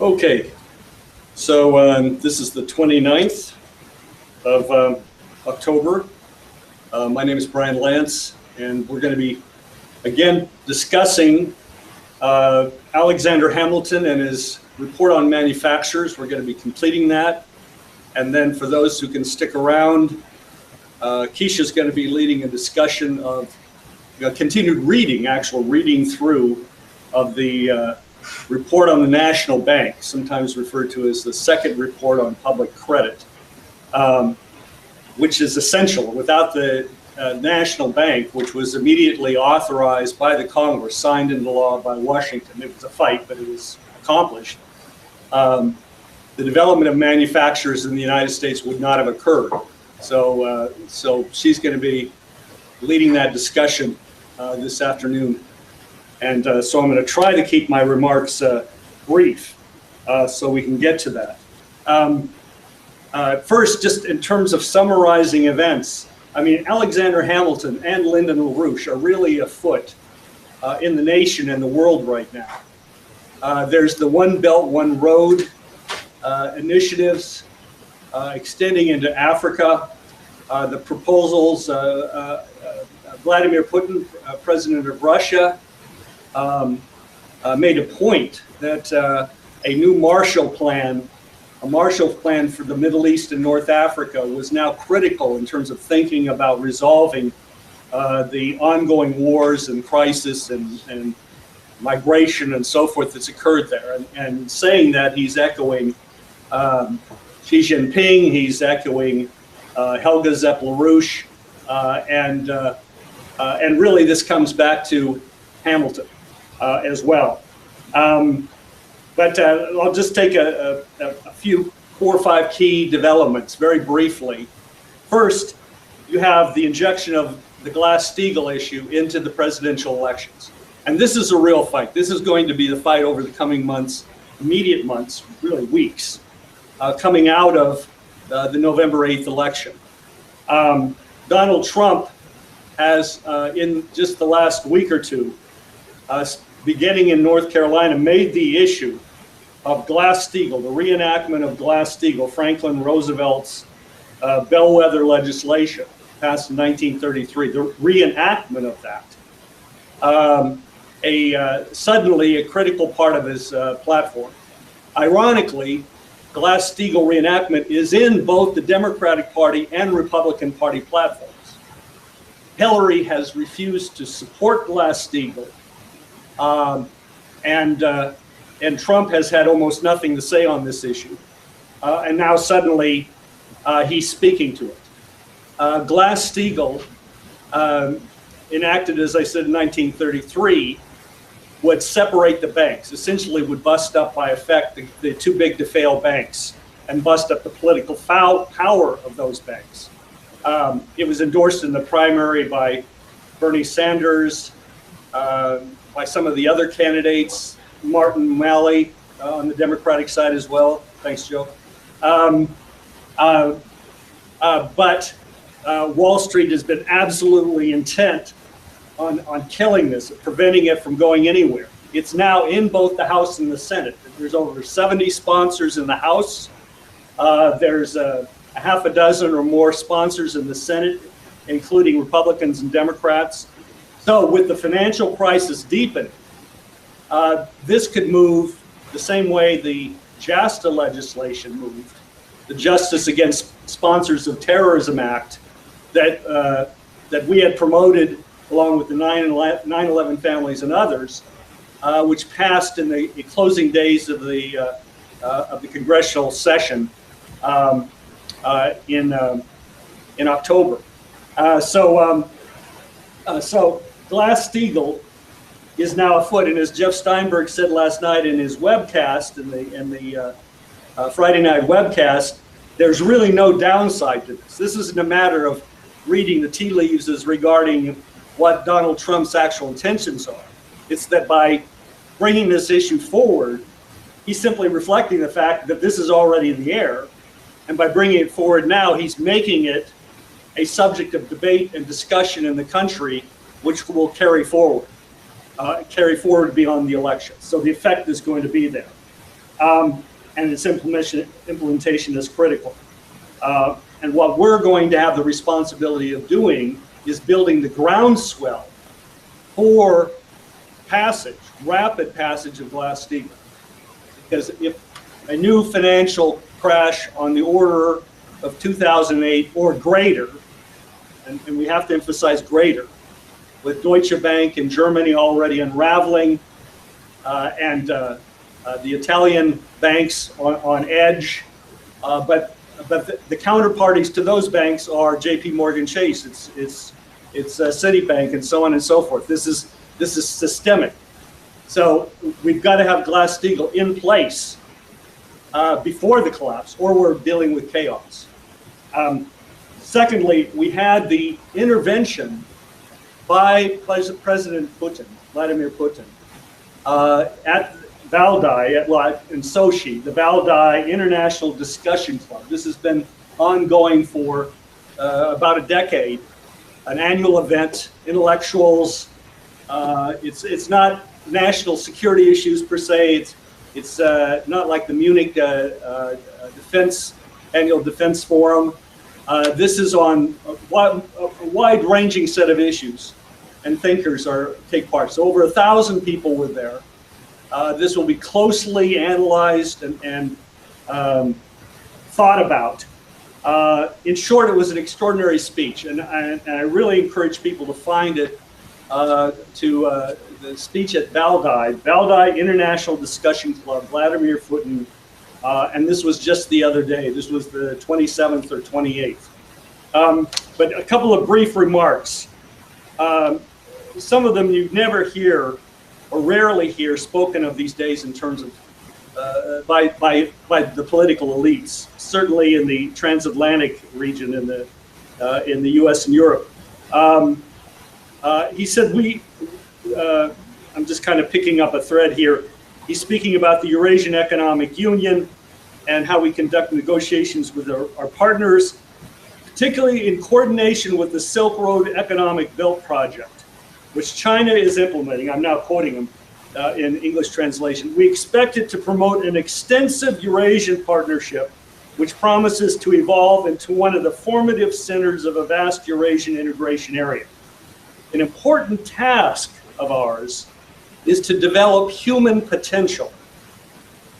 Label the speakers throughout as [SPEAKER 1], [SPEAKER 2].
[SPEAKER 1] Okay, so this is the 29th of October. My name is Brian Lance, and we're going to be, again, discussing Alexander Hamilton and his report on manufacturers. We're going to be completing that. And then for those who can stick around, Keisha's going to be leading a discussion of continued reading, actual reading through of the report on the National Bank, sometimes referred to as the second report on public credit, which is essential. Without the National Bank, which was immediately authorized by the Congress, signed into law by Washington, it was a fight, but it was accomplished, the development of manufacturers in the United States would not have occurred. So she's going to be leading that discussion this afternoon. And so I'm going to try to keep my remarks brief so we can get to that. First, just in terms of summarizing events, I mean, Alexander Hamilton and Lyndon LaRouche are really afoot in the nation and the world right now. There's the One Belt, One Road initiatives extending into Africa. The proposals, Vladimir Putin, president of Russia, made a point that a new Marshall Plan, a Marshall Plan for the Middle East and North Africa, was now critical in terms of thinking about resolving the ongoing wars and crisis and migration and so forth that's occurred there. And saying that, he's echoing Xi Jinping, he's echoing Helga LaRouche, and really this comes back to Hamilton as well. But I'll just take a few 4 or 5 key developments very briefly. First, you have the injection of the Glass-Steagall issue into the presidential elections. And this is a real fight. This is going to be the fight over the coming months, immediate months, really weeks, coming out of the November 8th election. Donald Trump has, in just the last week or two, beginning in North Carolina, made the issue of Glass-Steagall, the reenactment of Glass-Steagall, Franklin Roosevelt's bellwether legislation passed in 1933, the reenactment of that, suddenly a critical part of his platform. Ironically, Glass-Steagall reenactment is in both the Democratic Party and Republican Party platforms. Hillary has refused to support Glass-Steagall, and Trump has had almost nothing to say on this issue. And now suddenly he's speaking to it. Glass-Steagall, enacted, as I said, in 1933, would separate the banks, essentially would bust up by effect the too big to fail banks and bust up the political power of those banks. It was endorsed in the primary by Bernie Sanders, by some of the other candidates, Martin Malley on the Democratic side as well. Thanks, Joe. But Wall Street has been absolutely intent on killing this, preventing it from going anywhere. It's now in both the House and the Senate. There's over 70 sponsors in the House. There's a half a dozen or more sponsors in the Senate, including Republicans and Democrats. So with the financial crisis deepening, this could move the same way the JASTA legislation moved, the Justice Against Sponsors of Terrorism Act that we had promoted along with the 9/11 families and others, which passed in the closing days of the congressional session in October. So Glass-Steagall is now afoot, and as Jeff Steinberg said last night in his webcast, in the Friday night webcast, there's really no downside to this. This isn't a matter of reading the tea leaves as regarding what Donald Trump's actual intentions are. It's that by bringing this issue forward, he's simply reflecting the fact that this is already in the air, and by bringing it forward now, he's making it a subject of debate and discussion in the country, which will carry forward beyond the election. So the effect is going to be there. and its implementation is critical. And what we're going to have the responsibility of doing is building the groundswell for passage, rapid passage of Glass-Steagall. Because if a new financial crash on the order of 2008 or greater, and we have to emphasize greater, with Deutsche Bank in Germany already unraveling, and the Italian banks on edge, but the counterparties to those banks are J.P. Morgan Chase, it's Citibank, and so on and so forth. This is systemic. So we've got to have Glass-Steagall in place before the collapse, or we're dealing with chaos. Secondly, we had the intervention by President Putin, Vladimir Putin, at Valdai, in Sochi, the Valdai International Discussion Club. This has been ongoing for about a decade, an annual event, intellectuals. It's not national security issues per se. It's not like the Munich Annual Defense Forum. This is on a wide-ranging set of issues, and thinkers take part. So over 1,000 people were there. This will be closely analyzed and thought about. In short, it was an extraordinary speech, and I really encourage people to find it, the speech at Valdai International Discussion Club, Vladimir Putin, and this was just the other day. This was the 27th or 28th. But a couple of brief remarks. Some of them you never hear or rarely hear spoken of these days in terms of by the political elites, certainly in the transatlantic region in the U.S. and Europe. He said I'm just kind of picking up a thread here. He's speaking about the Eurasian Economic Union and how we conduct negotiations with our partners, particularly in coordination with the Silk Road Economic Belt Project, which China is implementing. I'm now quoting him in English translation. We expect it to promote an extensive Eurasian partnership, which promises to evolve into one of the formative centers of a vast Eurasian integration area. An important task of ours is to develop human potential.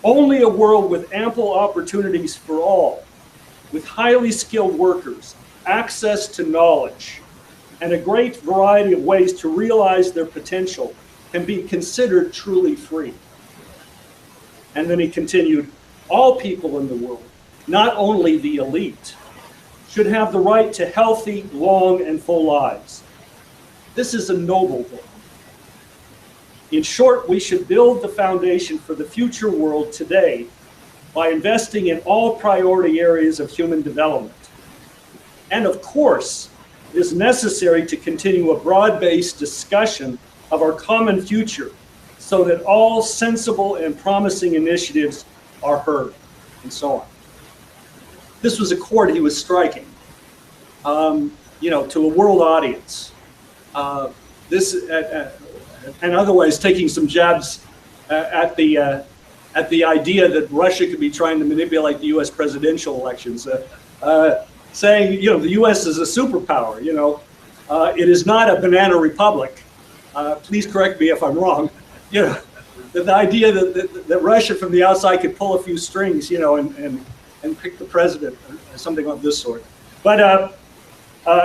[SPEAKER 1] Only a world with ample opportunities for all, with highly skilled workers, access to knowledge, and a great variety of ways to realize their potential can be considered truly free. And then he continued, all people in the world, not only the elite, should have the right to healthy, long, and full lives. This is a noble goal. In short, we should build the foundation for the future world today by investing in all priority areas of human development. And of course, it is necessary to continue a broad-based discussion of our common future so that all sensible and promising initiatives are heard, and so on. This was a chord he was striking, to a world audience. And otherwise taking some jabs at the idea that Russia could be trying to manipulate the U.S. presidential elections, saying, the U.S. is a superpower. It is not a banana republic. Please correct me if I'm wrong. The idea that Russia from the outside could pull a few strings, and pick the president or something of this sort. But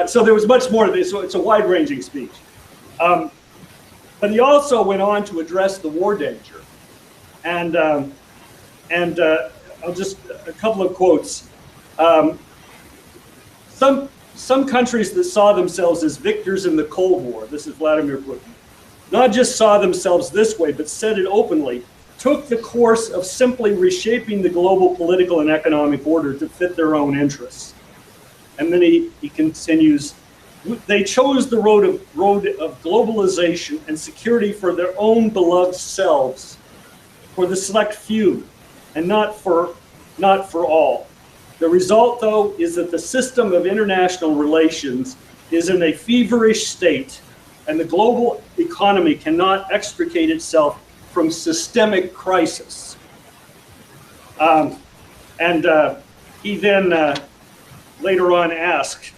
[SPEAKER 1] so there was much more to this. So it's a wide-ranging speech. But he also went on to address the war danger, and I'll just a couple of quotes. Some countries that saw themselves as victors in the Cold War, this is Vladimir Putin, not just saw themselves this way, but said it openly, took the course of simply reshaping the global political and economic order to fit their own interests. And then he continues, they chose the road of globalization and security for their own beloved selves, for the select few, and not for all. The result, though, is that the system of international relations is in a feverish state, and the global economy cannot extricate itself from systemic crisis. And he then later on asked,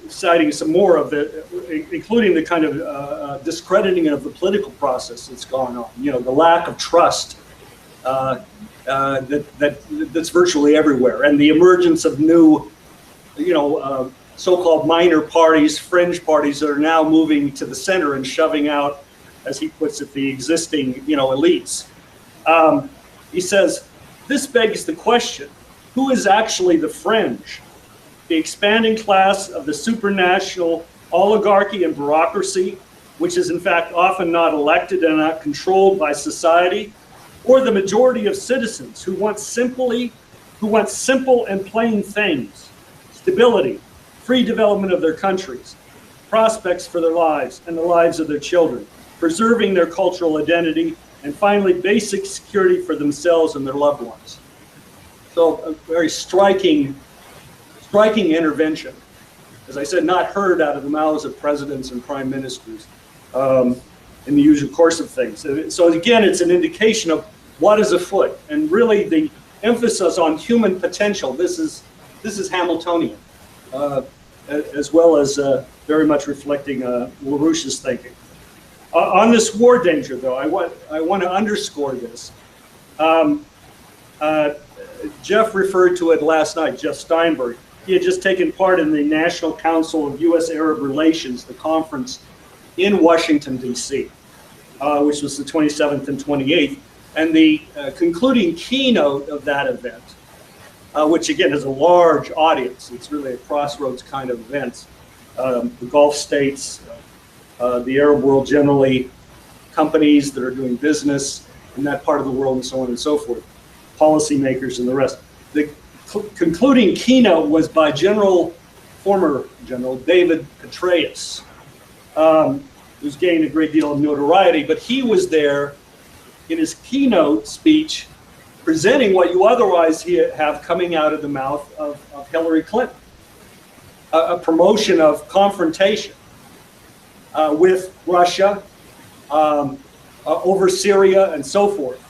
[SPEAKER 1] citing some more of the, including the kind of discrediting of the political process that's gone on, you know, the lack of trust that's virtually everywhere, and the emergence of new, you know, so-called minor parties, fringe parties that are now moving to the center and shoving out, as he puts it, the existing, you know, elites. He says, this begs the question, who is actually the fringe? The expanding class of the supranational oligarchy and bureaucracy, which is in fact often not elected and not controlled by society, or the majority of citizens who want simple and plain things, stability, free development of their countries, prospects for their lives and the lives of their children, preserving their cultural identity, and finally basic security for themselves and their loved ones. So a very striking intervention, as I said, not heard out of the mouths of presidents and prime ministers in the usual course of things. So again, it's an indication of what is afoot, and really the emphasis on human potential. This is Hamiltonian, as well as very much reflecting LaRouche's thinking. On this war danger, though, I want to underscore this. Jeff referred to it last night, Jeff Steinberg. He had just taken part in the National Council of U.S.-Arab Relations, the conference in Washington, D.C., which was the 27th and 28th. And the concluding keynote of that event, which again is a large audience, it's really a crossroads kind of event. The Gulf states, the Arab world generally, companies that are doing business in that part of the world, and so on and so forth, policymakers and the rest. The concluding keynote was by former General David Petraeus, who's gained a great deal of notoriety, but he was there in his keynote speech presenting what you otherwise have coming out of the mouth of Hillary Clinton, a promotion of confrontation with Russia over Syria and so forth.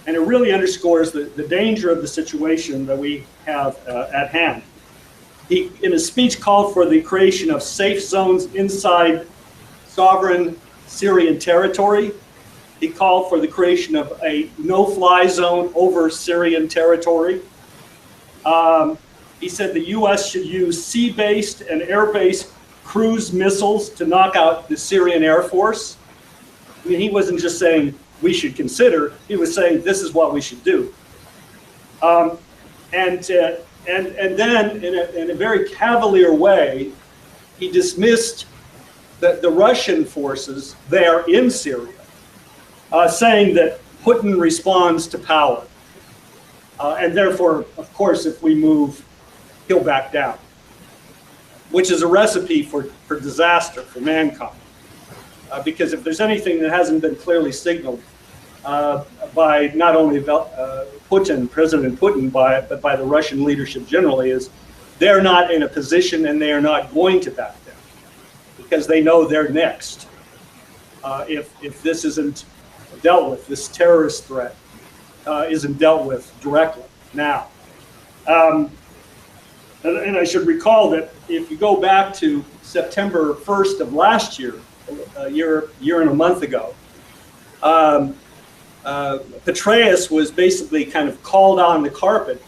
[SPEAKER 1] And it really underscores the danger of the situation that we have at hand. He, in his speech, called for the creation of safe zones inside sovereign Syrian territory. He called for the creation of a no-fly zone over Syrian territory. He said the U.S. should use sea-based and air-based cruise missiles to knock out the Syrian Air Force. I mean, he wasn't just saying we should consider, he was saying this is what we should do. And then in a very cavalier way, he dismissed the Russian forces there in Syria, saying that Putin responds to power. And therefore, of course, if we move, he'll back down, which is a recipe for disaster for mankind. Because if there's anything that hasn't been clearly signaled by not only Putin, President Putin, but by the Russian leadership generally, is they're not in a position and they are not going to back down because they know they're next. If this isn't dealt with, this terrorist threat isn't dealt with directly now. And I should recall that if you go back to September 1st of last year, a year and a month ago, Petraeus was basically kind of called on the carpet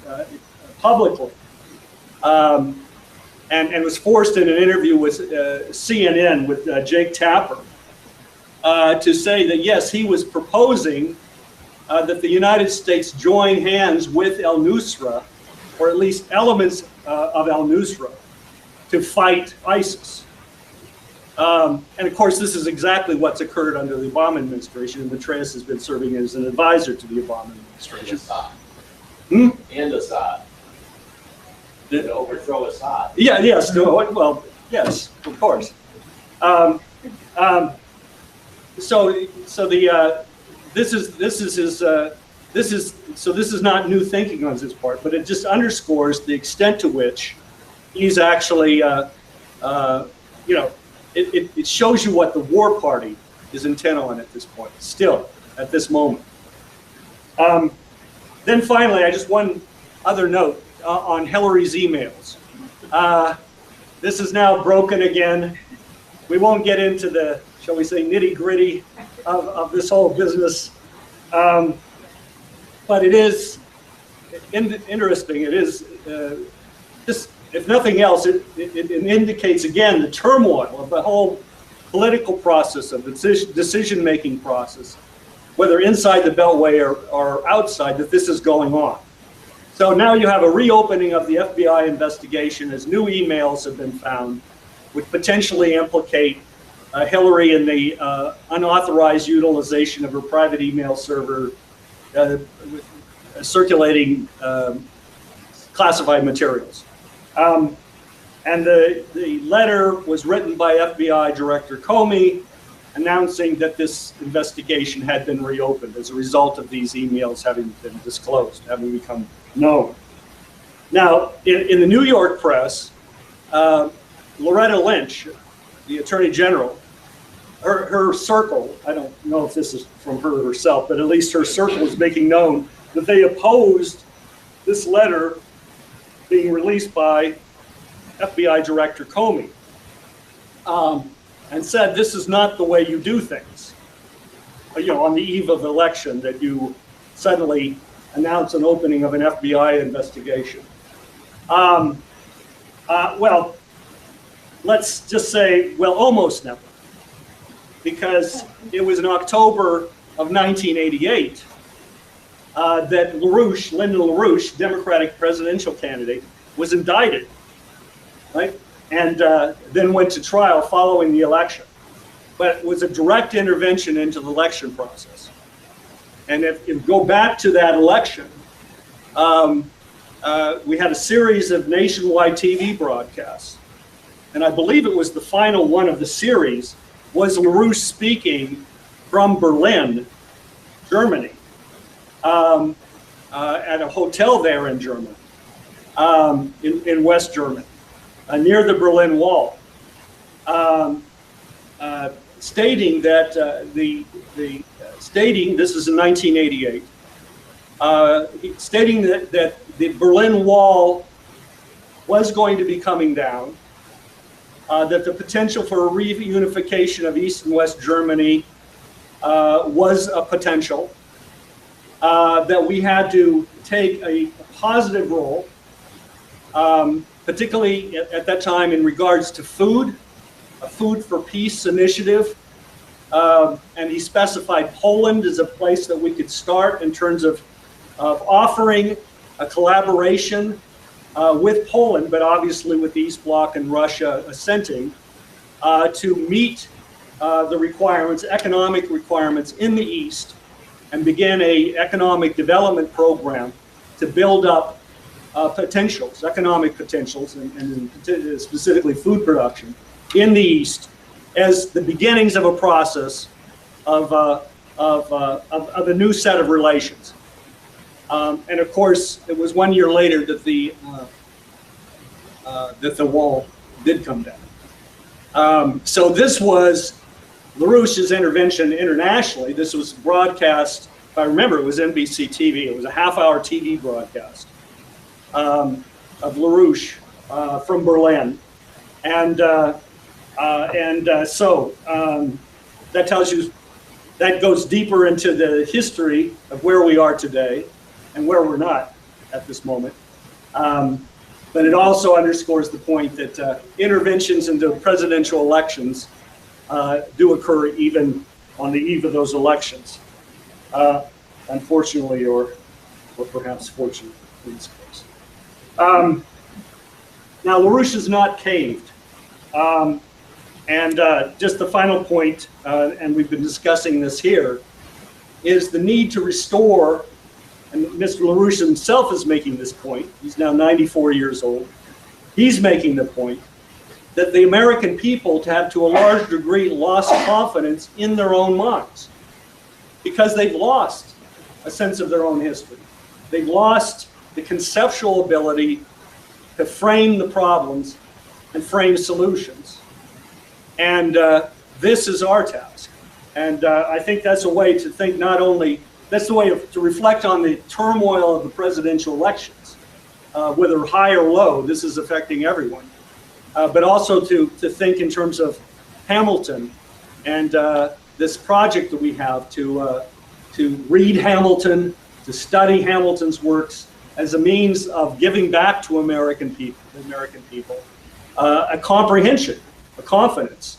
[SPEAKER 1] publicly and was forced in an interview with CNN with Jake Tapper to say that, yes, he was proposing that the United States join hands with al-Nusra, or at least elements of al-Nusra, to fight ISIS. And of course, this is exactly what's occurred under the Obama administration, and Petraeus has been serving as an advisor to the Obama administration.
[SPEAKER 2] And Assad. To overthrow Assad.
[SPEAKER 1] Yeah, yes, no, well, yes, of course. This is not new thinking on his part, but it just underscores the extent to which he's actually, it shows you what the war party is intent on at this point, still, at this moment. Then finally, one other note on Hillary's emails. This is now broken again. We won't get into the, shall we say, nitty-gritty of this whole business. But it is interesting. It is just, if nothing else, it indicates again the turmoil of the whole political process, of the decision-making process, whether inside the Beltway or outside, that this is going on. So now you have a reopening of the FBI investigation as new emails have been found, which potentially implicate Hillary in the unauthorized utilization of her private email server, circulating classified materials. And the letter was written by FBI Director Comey, announcing that this investigation had been reopened as a result of these emails having been disclosed, having become known. Now, in the New York press, Loretta Lynch, the Attorney General, her circle, I don't know if this is from her herself, but at least her circle is making known that they opposed this letter being released by FBI Director Comey, and said this is not the way you do things. You know, on the eve of the election, that you suddenly announce an opening of an FBI investigation. Well, let's just say, well, almost never, because it was in October of 1988 that LaRouche, Lyndon LaRouche, Democratic presidential candidate, was indicted, right? And then went to trial following the election. But it was a direct intervention into the election process. And if you go back to that election, we had a series of nationwide TV broadcasts. And I believe it was the final one of the series was LaRouche speaking from Berlin, Germany, at a hotel there in Germany, in West Germany, near the Berlin Wall, stating that stating, this is in 1988, stating that the Berlin Wall was going to be coming down, that the potential for a reunification of East and West Germany was a potential, that we had to take a positive role, particularly at that time in regards to food, a Food for Peace initiative. And he specified Poland as a place that we could start in terms of offering a collaboration with Poland, but obviously with the East Bloc and Russia assenting, to meet the requirements, economic requirements in the East, and begin an economic development program to build up potentials, economic potentials, and specifically food production in the East, as the beginnings of a process of a new set of relations. And of course, it was 1 year later that the wall did come down. So this was LaRouche's intervention internationally. This was broadcast, if I remember, it was NBC TV. It was a half-hour TV broadcast of LaRouche from Berlin. And so that tells you, that goes deeper into the history of where we are today and where we're not at this moment. But it also underscores the point that interventions into presidential elections do occur even on the eve of those elections, unfortunately, or perhaps fortunately in this case. Now, LaRouche is not caved. And just the final point, and we've been discussing this here, is the need to restore, and Mr. LaRouche himself is making this point, he's now 94 years old, he's making the point that the American people to a large degree lost confidence in their own minds, because they've lost a sense of their own history. They've lost the conceptual ability to frame the problems and frame solutions. And this is our task. And I think that's a way to think not only that's the way to reflect on the turmoil of the presidential elections, whether high or low. This is affecting everyone, but also to think in terms of Hamilton and this project that we have to read Hamilton, to study Hamilton's works as a means of giving back to American people, a comprehension, a confidence,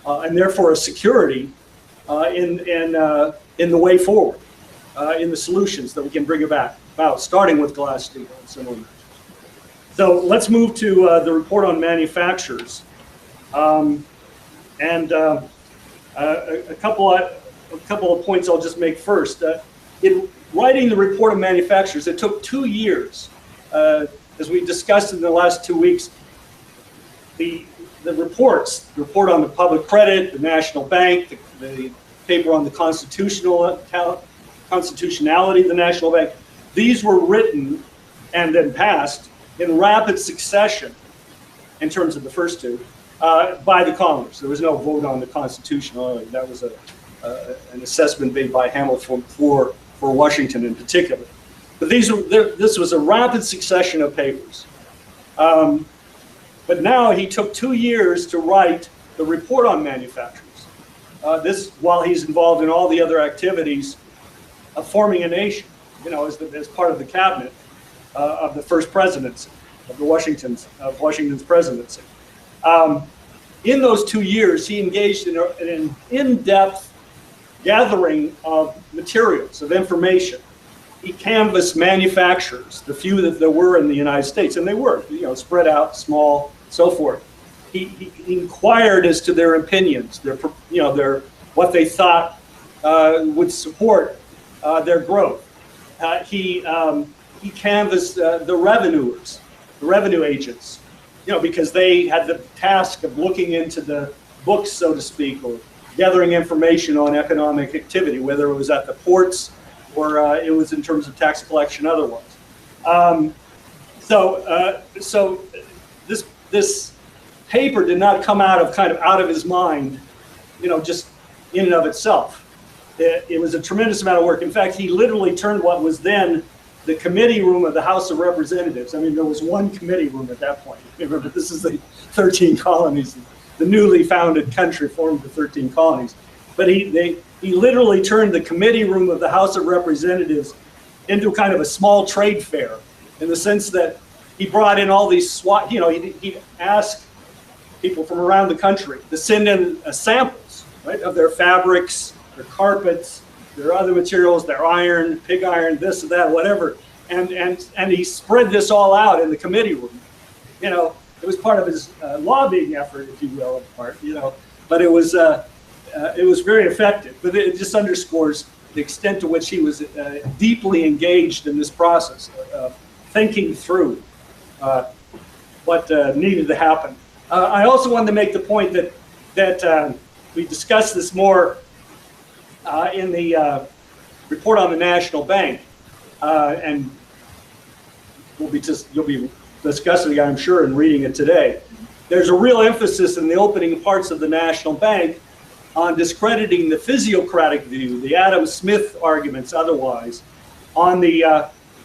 [SPEAKER 1] and therefore a security in the way forward, in the solutions that we can bring about, starting with Glass-Steagall and similar measures. So let's move to the report on manufacturers, and a couple of points I'll just make first. In writing the report on manufacturers, it took 2 years, as we discussed in the last 2 weeks. The report on the public credit, the National Bank, the paper on the constitutionality of the National Bank, these were written and then passed in rapid succession in terms of the first two by the Congress. There was no vote on the constitutionality. That was an assessment made by Hamilton for Washington in particular. But this was a rapid succession of papers. But now he took 2 years to write the report on manufacturers. This while he's involved in all the other activities of forming a nation, as part of the cabinet of the first presidency, of Washington's presidency. In those 2 years, he engaged in an in-depth gathering of materials, of information. He canvassed manufacturers, the few that there were in the United States, and they were, spread out, small, so forth. He inquired as to their opinions, what they thought would support their growth. He canvassed the revenuers, the revenue agents, because they had the task of looking into the books, so to speak, or gathering information on economic activity, whether it was at the ports or it was in terms of tax collection otherwise. So this paper did not come out of his mind, just in and of itself. It was a tremendous amount of work. In fact, he literally turned what was then the committee room of the House of Representatives. I mean, there was one committee room at that point. Remember, this is the 13 colonies. The newly founded country formed the 13 colonies. But he literally turned the committee room of the House of Representatives into kind of a small trade fair, in the sense that he brought in all these he asked people from around the country to send in samples, right, of their fabrics, their carpets, their other materials, their iron, pig iron, this and that, whatever. And he spread this all out in the committee room. It was part of his lobbying effort, if you will, in part, but it was very effective. But it just underscores the extent to which he was deeply engaged in this process of thinking through what needed to happen. I also wanted to make the point that we discussed this more in the report on the National Bank, and you'll be discussing it, I'm sure, and reading it today. There's a real emphasis in the opening parts of the National Bank on discrediting the physiocratic view, the Adam Smith arguments otherwise, on the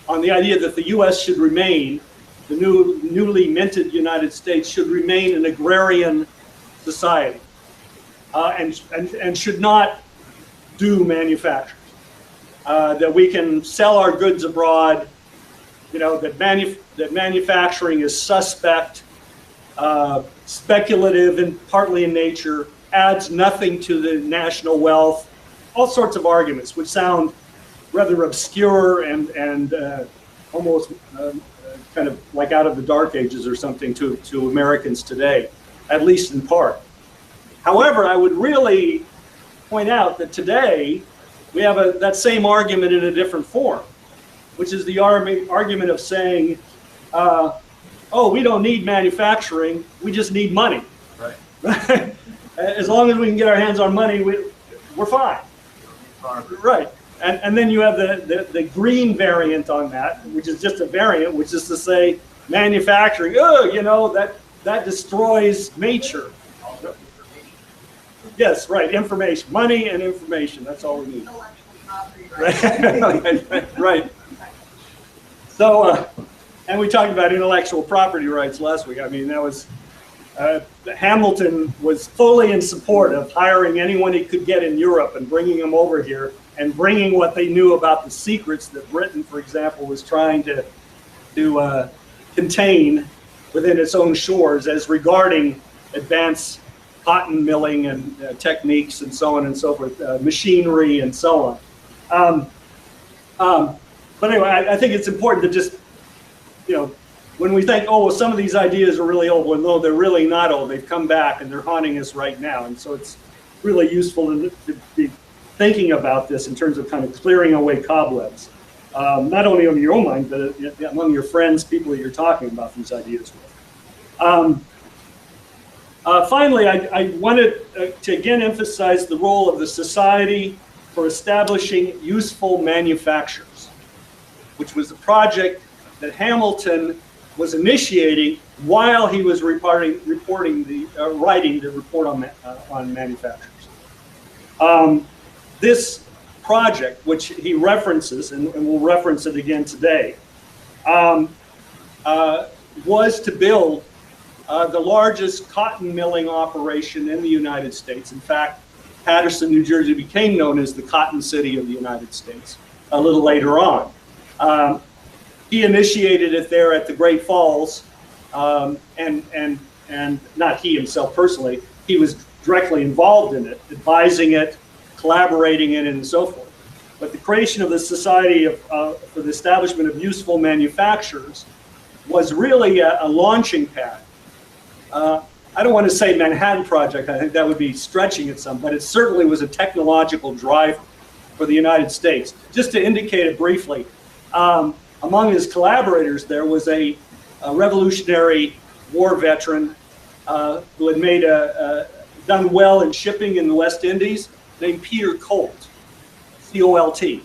[SPEAKER 1] idea that the U.S. should remain, the newly minted United States should remain an agrarian society, and should not do manufacturing. That we can sell our goods abroad, that manufacturing is suspect, speculative and partly in nature, adds nothing to the national wealth, all sorts of arguments which sound rather obscure and almost kind of like out of the Dark Ages or something to Americans today, at least in part. However, I would really point out that today we have that same argument in a different form, which is the argument of saying, oh, we don't need manufacturing, we just need money. Right. As long as we can get our hands on money, we're fine. Right. And then you have the green variant on that, which is just a variant, which is to say manufacturing, that destroys nature. Yes, right, information, money and information, that's all we need. Right. So, and we talked about intellectual property rights last week. I mean, that was, Hamilton was fully in support of hiring anyone he could get in Europe and bringing them over here and bringing what they knew about the secrets that Britain, for example, was trying to contain within its own shores as regarding advanced cotton milling and techniques and so on and so forth, machinery and so on. But anyway, I think it's important to just, when we think, oh, well, some of these ideas are really old, well, no, they're really not old. They've come back and they're haunting us right now. And so it's really useful to be thinking about this in terms of kind of clearing away cobwebs, not only on your own mind, but among your friends, people that you're talking about these ideas with. Finally, I wanted to again emphasize the role of the Society for Establishing Useful Manufactures, which was a project that Hamilton was initiating while he was writing the report on manufacturers. This project, which he references, and we'll reference it again today, was to build the largest cotton milling operation in the United States. In fact, Paterson, New Jersey became known as the Cotton City of the United States a little later on. He initiated it there at the Great Falls, and not he himself personally, he was directly involved in it, advising it, collaborating in it, and so forth. But the creation of the Society for the Establishment of Useful Manufactures was really a launching pad. I don't want to say Manhattan Project, I think that would be stretching it some, but it certainly was a technological driver for the United States. Just to indicate it briefly, among his collaborators there was a Revolutionary War veteran who had done well in shipping in the West Indies, named Peter Colt, C-O-L-T.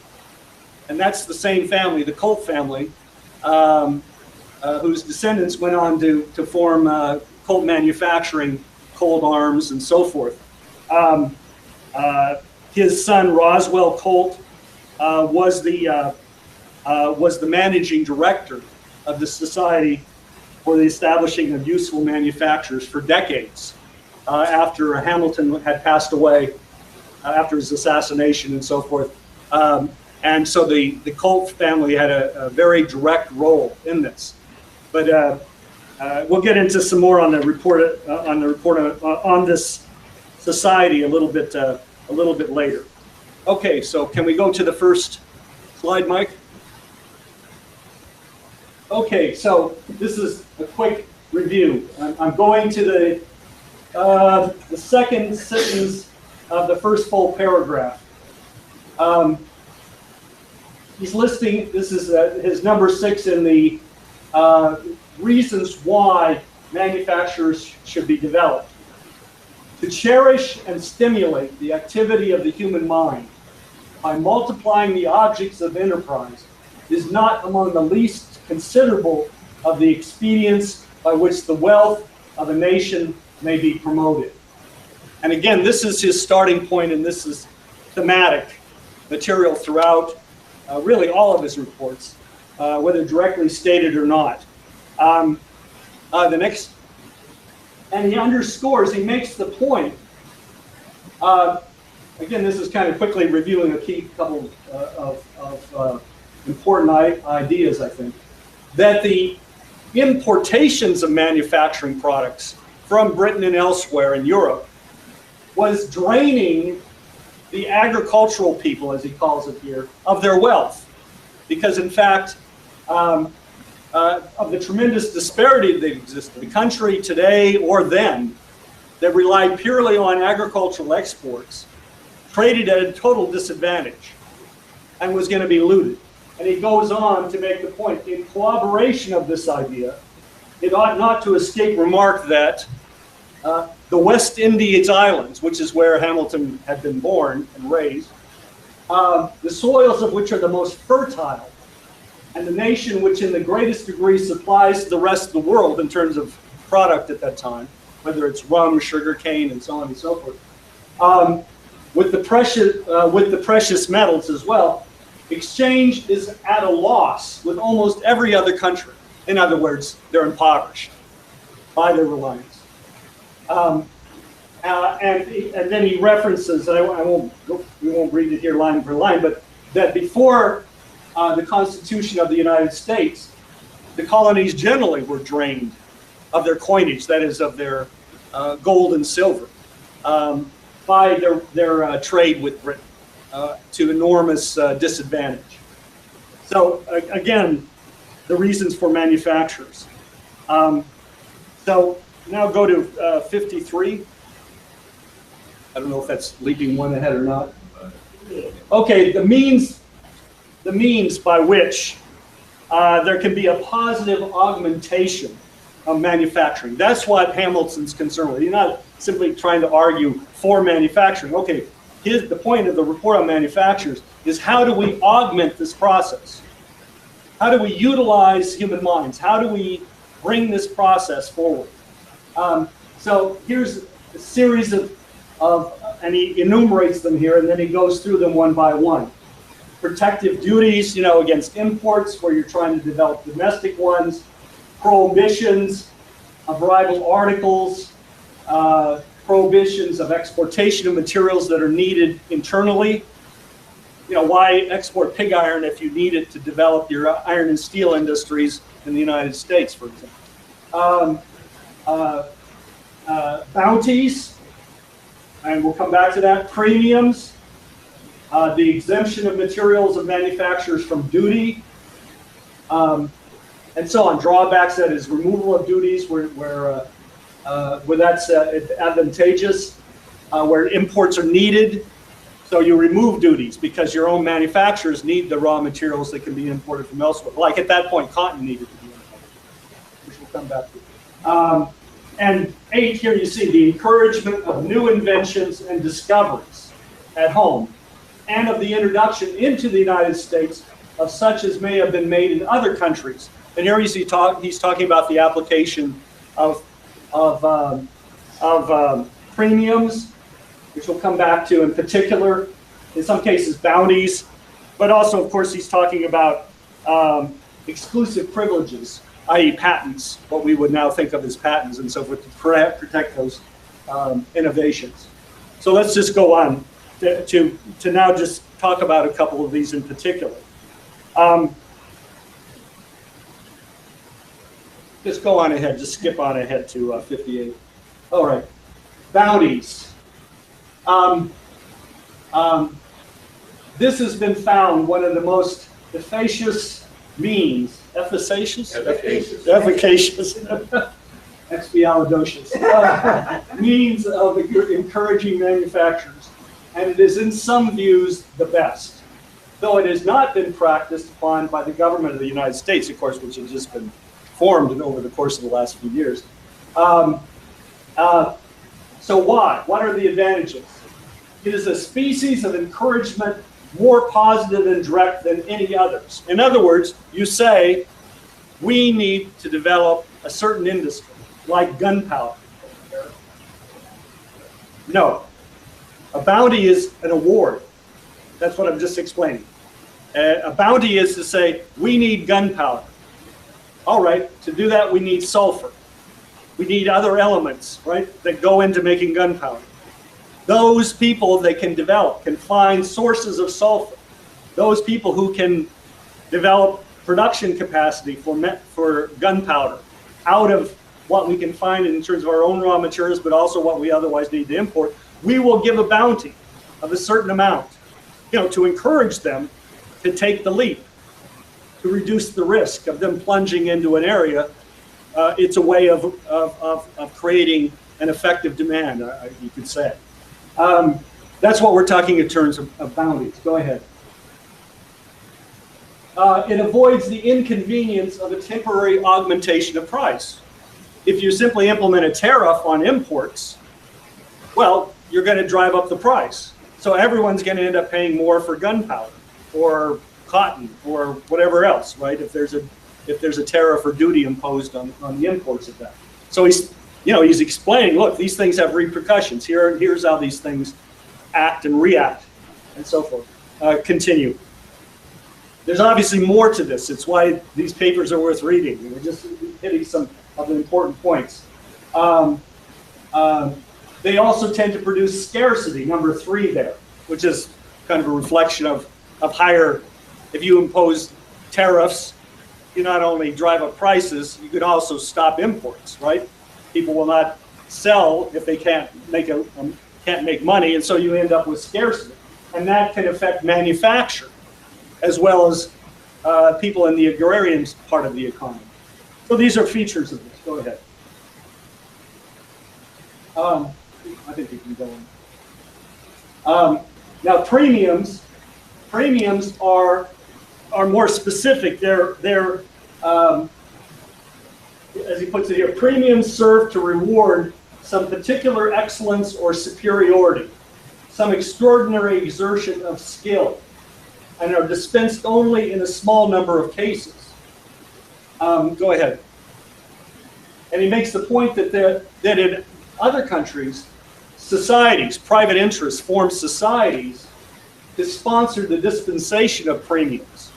[SPEAKER 1] And that's the same family, the Colt family, whose descendants went on to form Colt Manufacturing, Colt Arms, and so forth. His son Roswell Colt was the managing director of the Society for the Establishing of Useful Manufactures for decades after Hamilton had passed away, after his assassination and so forth. And so the Colt family had a very direct role in this. But we'll get into some more on the report on this society a little bit later. Okay, so can we go to the first slide, Mike? Okay, so this is a quick review. I'm going to the second sentence of the first full paragraph. He's listing, this is his number 6 in the reasons why manufacturers should be developed. To cherish and stimulate the activity of the human mind by multiplying the objects of enterprise is not among the least considerable of the expedients by which the wealth of a nation may be promoted. And again, this is his starting point, and this is thematic material throughout really all of his reports, whether directly stated or not. The next, and he underscores, he makes the point, again, this is kind of quickly reviewing a couple of important ideas, I think, that the importations of manufacturing products from Britain and elsewhere in Europe was draining the agricultural people, as he calls it here, of their wealth. Because in fact, of the tremendous disparity that existed in the country today or then, that relied purely on agricultural exports, traded at a total disadvantage and was going to be looted. And he goes on to make the point, in corroboration of this idea, it ought not to escape remark that the West Indies Islands, which is where Hamilton had been born and raised, the soils of which are the most fertile, and the nation which in the greatest degree supplies the rest of the world in terms of product at that time, whether it's rum, sugar cane, and so on and so forth, with the precious metals as well, exchange is at a loss with almost every other country. In other words, they're impoverished by their reliance. And then he references, and we won't read it here line for line, but that before the Constitution of the United States, the colonies generally were drained of their coinage, that is, of their gold and silver, by their trade with Britain to enormous disadvantage. So again, the reasons for manufacturers. So now go to 53. I don't know if that's leaping one ahead or not. Okay, the means by which there can be a positive augmentation of manufacturing. That's what Hamilton's concerned with. He's not simply trying to argue for manufacturing. Okay, the point of the report on manufacturers is how do we augment this process? How do we utilize human minds? How do we bring this process forward? So here's a series of, and he enumerates them here, and then he goes through them one by one. Protective duties, against imports where you're trying to develop domestic ones. Prohibitions of rival articles. Prohibitions of exportation of materials that are needed internally. Why export pig iron if you need it to develop your iron and steel industries in the United States, for example. Bounties, and we'll come back to that. Premiums, the exemption of materials of manufacturers from duty, and so on. Drawbacks, that is removal of duties where that's advantageous, where imports are needed. So you remove duties because your own manufacturers need the raw materials that can be imported from elsewhere. Like at that point, cotton needed to be imported, which we'll come back to. And 8, here you see the encouragement of new inventions and discoveries at home, and of the introduction into the United States of such as may have been made in other countries. And here he's talking about the application of premiums, which we'll come back to in particular, in some cases bounties, but also, of course, he's talking about exclusive privileges, i.e. patents, what we would now think of as patents and so forth, to protect those innovations. So let's just go on to now just talk about a couple of these in particular. Just go on ahead, just skip on ahead to 58. All right, bounties. This has been found one of the most efficacious means, efficacious, expialidocious, means of encouraging manufacturers, and it is in some views the best, though it has not been practiced upon by the government of the United States, of course, which has just been formed over the course of the last few years. So why? What are the advantages? It is a species of encouragement more positive and direct than any others. In other words, you say, we need to develop a certain industry, like gunpowder. No. A bounty is an award. That's what I'm just explaining. A bounty is to say, we need gunpowder. All right, to do that, we need sulfur. We need other elements, right, that go into making gunpowder. Those people that can develop, can find sources of sulfur. Those people who can develop production capacity for gunpowder out of what we can find in terms of our own raw materials, but also what we otherwise need to import, we will give a bounty of a certain amount, to encourage them to take the leap, to reduce the risk of them plunging into an area. It's a way of creating an effective demand, you could say. That's what we're talking in terms of bounties. Go ahead. It avoids the inconvenience of a temporary augmentation of price. If you simply implement a tariff on imports, well, you're going to drive up the price. So everyone's going to end up paying more for gunpowder or cotton or whatever else, right? If there's a tariff or duty imposed on the imports of that. So he's explaining, look, these things have repercussions. Here's how these things act and react, and so forth. Continue. There's obviously more to this. It's why these papers are worth reading. We're just hitting some of the important points. They also tend to produce scarcity, number 3 there, which is kind of a reflection of higher, if you impose tariffs, you not only drive up prices, you could also stop imports, right? People will not sell if they can't make money, and so you end up with scarcity. And that can affect manufacture, as well as people in the agrarian part of the economy. So these are features of this. Go ahead. I think you can go on. Now premiums are more specific. They're as he puts it here, premiums serve to reward some particular excellence or superiority, some extraordinary exertion of skill, and are dispensed only in a small number of cases. Go ahead. And he makes the point that in other countries, societies, private interests form societies to sponsor the dispensation of premiums.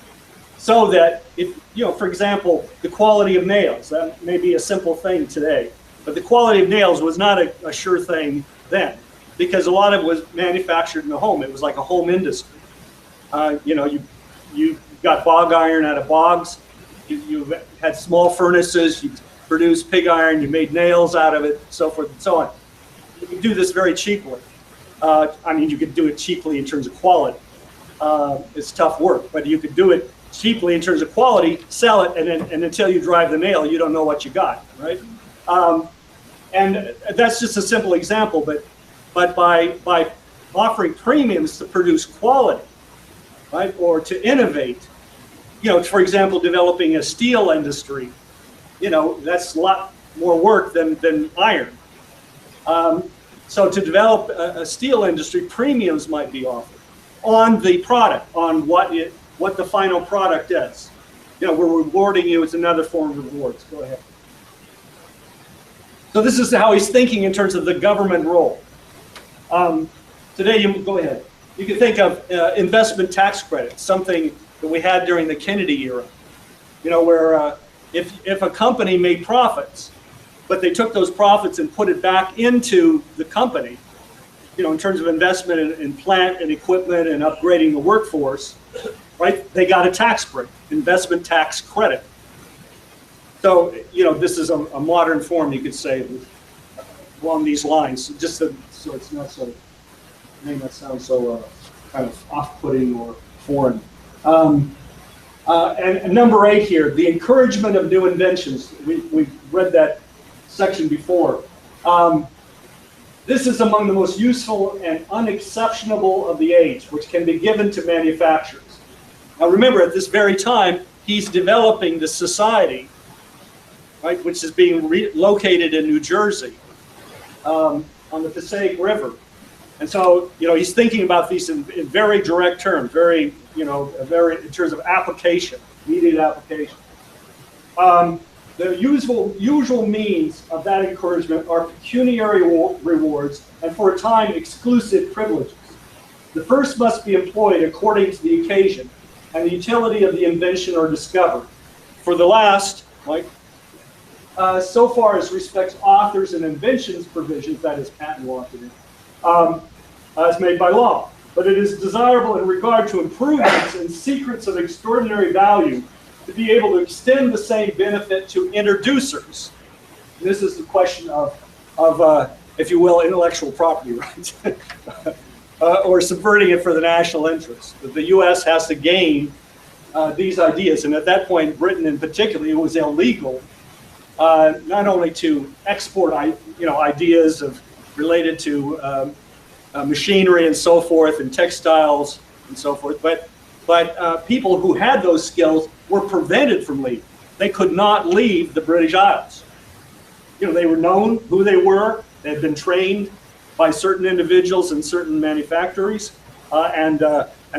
[SPEAKER 1] So that, if, for example, the quality of nails, that may be a simple thing today, but the quality of nails was not a sure thing then, because a lot of it was manufactured in the home. It was like a home industry. You got bog iron out of bogs, you had small furnaces, you produced pig iron, you made nails out of it, so forth and so on. You could do this very cheaply. You could do it cheaply in terms of quality. It's tough work, but you could do it cheaply in terms of quality, sell it, and until you drive the nail, you don't know what you got, right? And that's just a simple example, but by offering premiums to produce quality, right, or to innovate, for example, developing a steel industry, that's a lot more work than iron. So to develop a steel industry, premiums might be offered on the product, on what the final product is. We're rewarding you. It's another form of rewards. Go ahead. So this is how he's thinking in terms of the government role. Today, go ahead. You can think of investment tax credits, something that we had during the Kennedy era, where if a company made profits, but they took those profits and put it back into the company, in terms of investment in plant and equipment and upgrading the workforce, right? They got a tax break, investment tax credit. So, this is a modern form, you could say, along these lines, just so it's not so, may not sound so kind of off-putting or foreign. And number 8 here, the encouragement of new inventions. We've read that section before. This is among the most useful and unexceptionable of the age, which can be given to manufacturers. Now remember, at this very time, he's developing the society, right, which is being located in New Jersey on the Passaic River. And so, he's thinking about these in very direct terms, very in terms of application, immediate application. The usual means of that encouragement are pecuniary rewards and, for a time, exclusive privileges. The first must be employed according to the occasion and the utility of the invention or discovery. For the last, so far as respects authors and inventions provisions, that is patent law today, as made by law. But it is desirable in regard to improvements and secrets of extraordinary value to be able to extend the same benefit to introducers. And this is the question of if you will, intellectual property rights, or subverting it for the national interest. The U.S. has to gain these ideas, and at that point, Britain in particular, it was illegal not only to export ideas related to machinery and so forth, and textiles and so forth, but people who had those skills were prevented from leaving. They could not leave the British Isles. They were known who they were. They had been trained by certain individuals in certain manufactories, and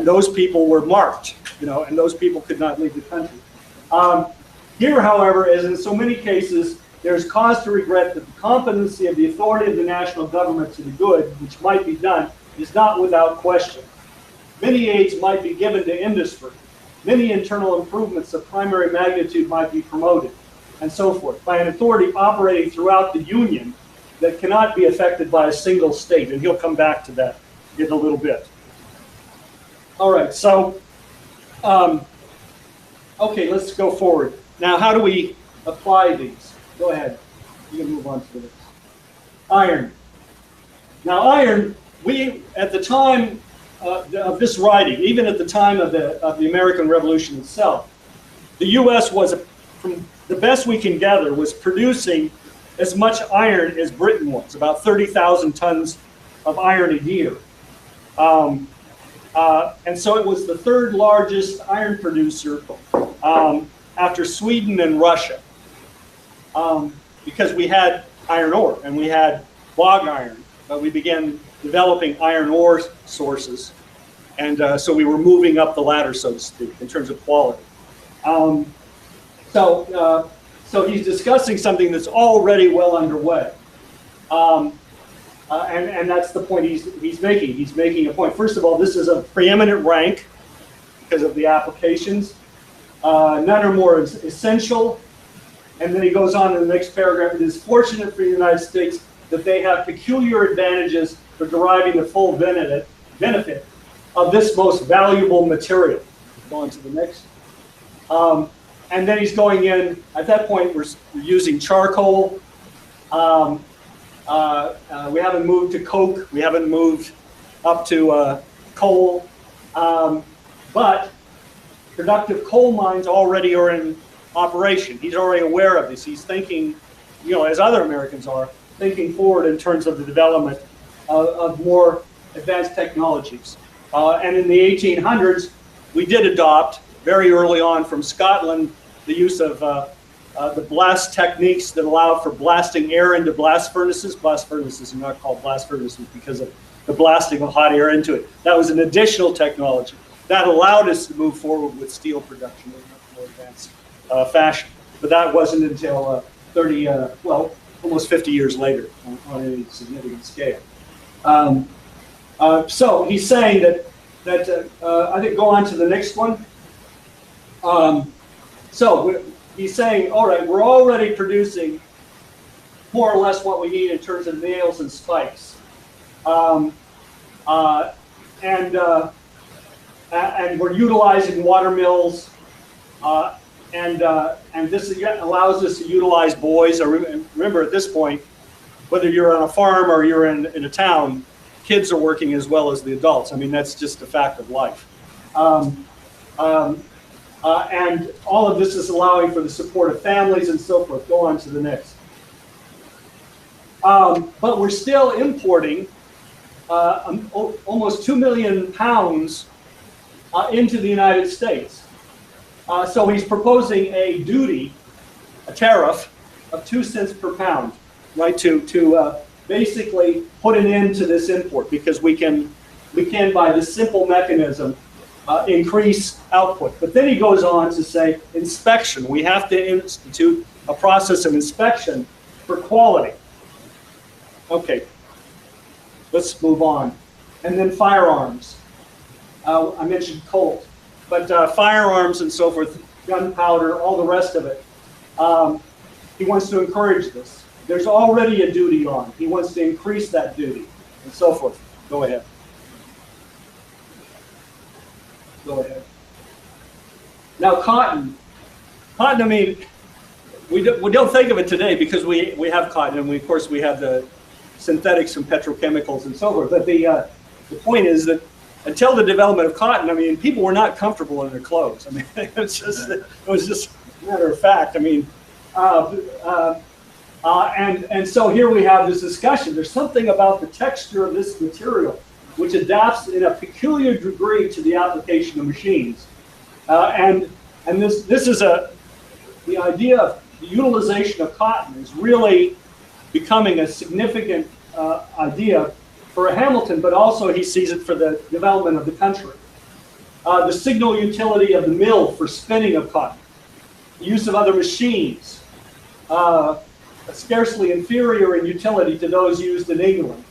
[SPEAKER 1] those people were marked, and those people could not leave the country. Here, however, as in so many cases, there's cause to regret that the competency of the authority of the national government to the good, which might be done, is not without question. Many aids might be given to industry, many internal improvements of primary magnitude might be promoted, and so forth, by an authority operating throughout the Union that cannot be affected by a single state. And he'll come back to that in a little bit. All right, so, okay, let's go forward. Now, how do we apply these? Go ahead. You can move on to the next. Iron. Now, iron, we, at the time of this writing, even at the time of the American Revolution itself, the U.S. was, from the best we can gather, was producing as much iron as Britain was, about 30,000 tons of iron a year. And so it was the third largest iron producer after Sweden and Russia, because we had iron ore and we had bog iron, but we began developing iron ore sources, and so we were moving up the ladder, so to speak, in terms of quality. So he's discussing something that's already well underway. And that's the point he's making. He's making a point. First of all, this is a preeminent rank because of the applications. None are more essential. And then he goes on in the next paragraph. It is fortunate for the United States that they have peculiar advantages for deriving the full benefit of this most valuable material. Go on to the next. And then he's going in, at that point we're using charcoal. We haven't moved to coke, we haven't moved up to coal, but productive coal mines already are in operation. He's already aware of this. He's thinking, you know, as other Americans are, thinking forward in terms of the development of more advanced technologies. And in the 1800s, we did adopt, very early on from Scotland, the use of the blast techniques that allow for blasting air into blast furnaces. Blast furnaces are not called blast furnaces because of the blasting of hot air into it. That was an additional technology. That allowed us to move forward with steel production in a much more advanced fashion. But that wasn't until almost 50 years later on any significant scale. So he's saying that I think go on to the next one. He's saying, all right, we're already producing more or less what we need in terms of nails and spikes. And we're utilizing water mills, and this again allows us to utilize boys. Remember, at this point, whether you're on a farm or you're in a town, kids are working as well as the adults. I mean, that's just a fact of life. And all of this is allowing for the support of families and so forth. Go on to the next. But we're still importing almost 2 million pounds into the United States. So he's proposing a duty, a tariff of 2 cents per pound, right, to basically put an end to this import, because we can by this simple mechanism increase output. But then he goes on to say inspection. We have to institute a process of inspection for quality. Okay, let's move on. And then firearms. I mentioned Colt, but firearms and so forth, gunpowder, all the rest of it. He wants to encourage this. There's already a duty on. He wants to increase that duty and so forth. Go ahead. Go ahead. Now, cotton. Cotton, I mean, we don't think of it today because we have cotton, and of course we have the synthetics and petrochemicals and so forth. But the point is that until the development of cotton, I mean, people were not comfortable in their clothes. I mean, it was just a matter of fact. I mean, and so here we have this discussion. There's something about the texture of this material which adapts in a peculiar degree to the application of machines. And this is the idea of the utilization of cotton is really becoming a significant idea for Hamilton, but also he sees it for the development of the country. The signal utility of the mill for spinning of cotton, the use of other machines, scarcely inferior in utility to those used in England.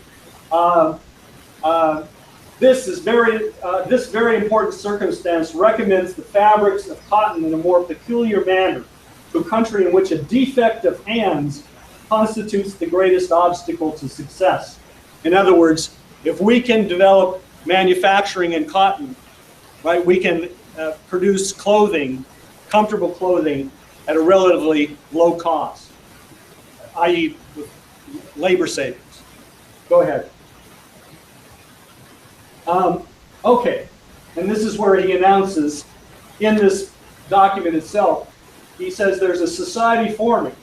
[SPEAKER 1] This very important circumstance recommends the fabrics of cotton in a more peculiar manner to a country in which a defect of hands constitutes the greatest obstacle to success. In other words, if we can develop manufacturing in cotton, right, we can produce clothing, comfortable clothing, at a relatively low cost, i.e. with labor savings. Go ahead. Okay, and this is where he announces in this document itself, he says there's a society forming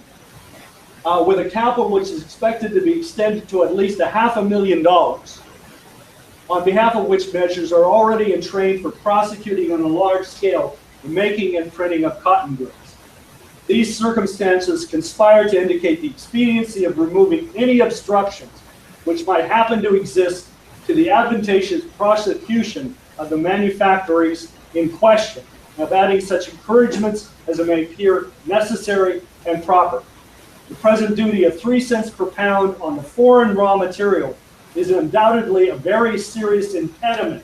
[SPEAKER 1] with a capital which is expected to be extended to at least $500,000, on behalf of which measures are already in train for prosecuting on a large scale the making and printing of cotton goods. These circumstances conspire to indicate the expediency of removing any obstructions which might happen to exist to the advantageous prosecution of the manufactories in question, of adding such encouragements as it may appear necessary and proper. The present duty of 3 cents per pound on the foreign raw material is undoubtedly a very serious impediment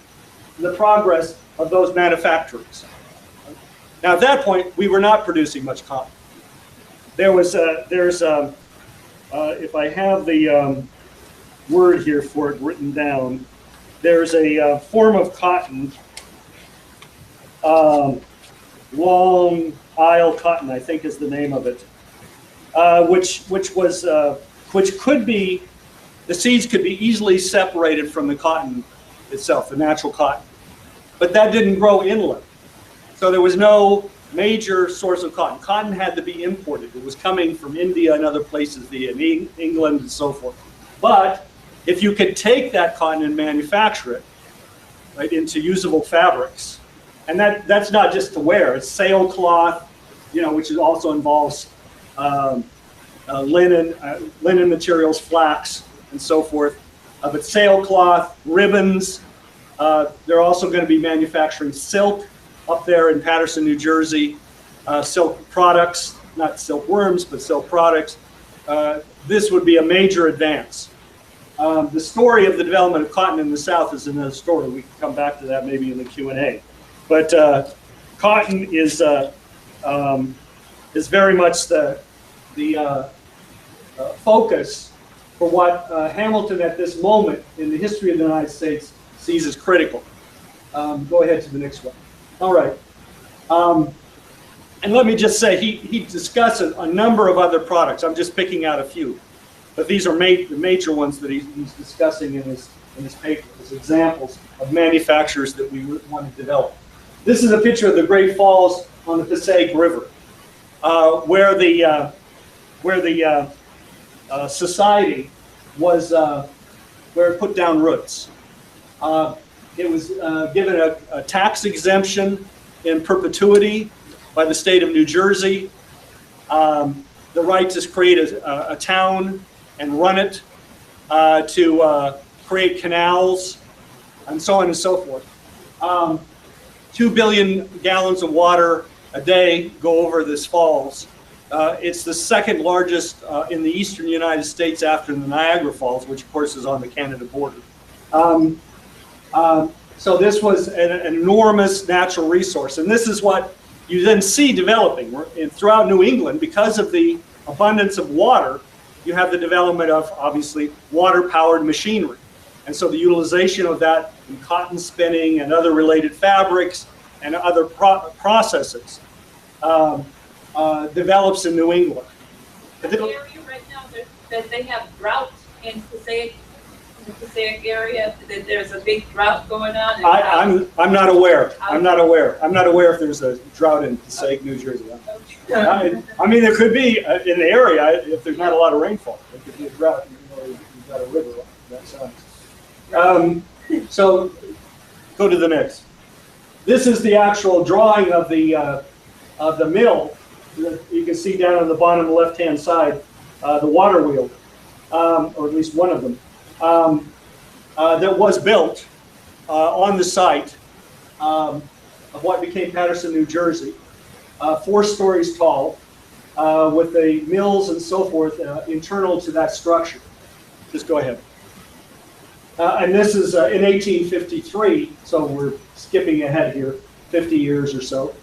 [SPEAKER 1] to the progress of those manufactories. Now, at that point, we were not producing much cotton. There was, if I have the word here for it written down, there's a form of cotton, long isle cotton, I think is the name of it, which could be, the seeds could be easily separated from the cotton itself, the natural cotton, but that didn't grow inland. So there was no major source of cotton. Cotton had to be imported. It was coming from India and other places via England and so forth. But if you could take that cotton and manufacture it, right, into usable fabrics, and that's not just to wear, it's sailcloth, you know, which also involves linen materials, flax, and so forth. But sailcloth, ribbons. They're also going to be manufacturing silk up there in Paterson, New Jersey. Silk products, not silkworms, but silk products. This would be a major advance. The story of the development of cotton in the South is another story. We can come back to that maybe in the Q&A. But cotton is very much the focus for what Hamilton at this moment in the history of the United States sees as critical. Go ahead to the next one. All right. And let me just say, he discusses a number of other products. I'm just picking out a few. But these are the major ones that he's discussing in his paper as examples of manufacturers that we want to develop. This is a picture of the Great Falls on the Passaic River, where the society was, where it put down roots. It was given a tax exemption in perpetuity by the state of New Jersey. The right to create a town and run it, to create canals, and so on and so forth. 2 billion gallons of water a day go over this falls. It's the second largest in the eastern United States after the Niagara Falls, which of course is on the Canada border. So this was an enormous natural resource, and this is what you then see developing throughout New England. Because of the abundance of water, you have the development of, obviously, water-powered machinery. And so the utilization of that in cotton spinning and other related fabrics and other processes develops in New England.
[SPEAKER 3] The area right now that they have drought in the Passaic area, that there's a big drought going on?
[SPEAKER 1] I'm not aware. I'm not aware if there's a drought in Passaic, New Jersey. I mean, there could be in the area if there's not a lot of rainfall. There could be a drought. You've got a river that size. So go to the next. This is the actual drawing of the mill. You can see down on the bottom left-hand side the water wheel, or at least one of them, that was built on the site of what became Paterson, New Jersey, 4 stories tall, with the mills and so forth internal to that structure. Just go ahead. And this is in 1853, so we're skipping ahead here, 50 years or so.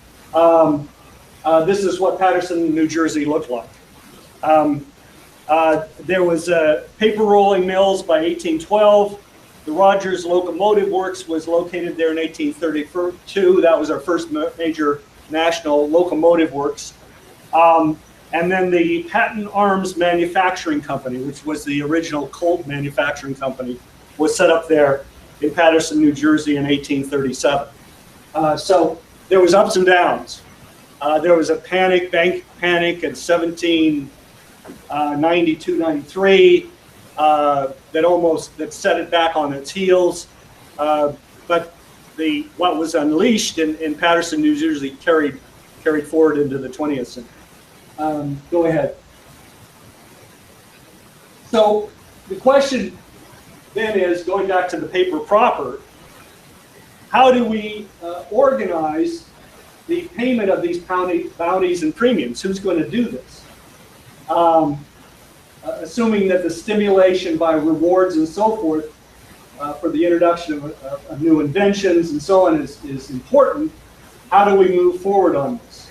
[SPEAKER 1] This is what Paterson, New Jersey looked like. There was paper rolling mills by 1812. The Rogers Locomotive Works was located there in 1832. That was our first major national locomotive works. And then the Patent Arms Manufacturing Company, which was the original Colt manufacturing company, was set up there in Paterson, New Jersey in 1837. So there was ups and downs. There was a bank panic in 1792, 93 that set it back on its heels. But what was unleashed in Paterson, New Jersey carried forward into the 20th century. Go ahead. So the question then is, going back to the paper proper, how do we organize the payment of these bounties and premiums? Who's going to do this? Assuming that the stimulation by rewards and so forth for the introduction of new inventions and so on is important, how do we move forward on this?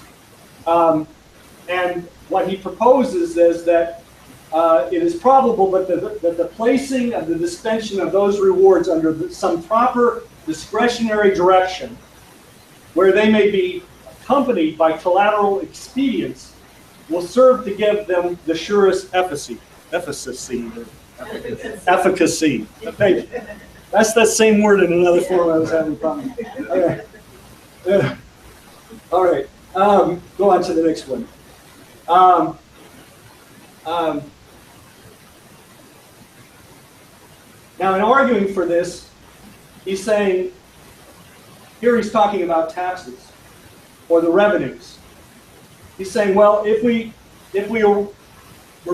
[SPEAKER 1] And what he proposes is that it is probable that the placing of the suspension of those rewards under some proper discretionary direction, where they may be accompanied by collateral expedients, will serve to give them the surest efficacy. That's that same word in another form I was having problems. Okay. All right. Go on to the next one. Now, in arguing for this, he's saying, here he's talking about taxes or the revenues. He's saying, well, if we're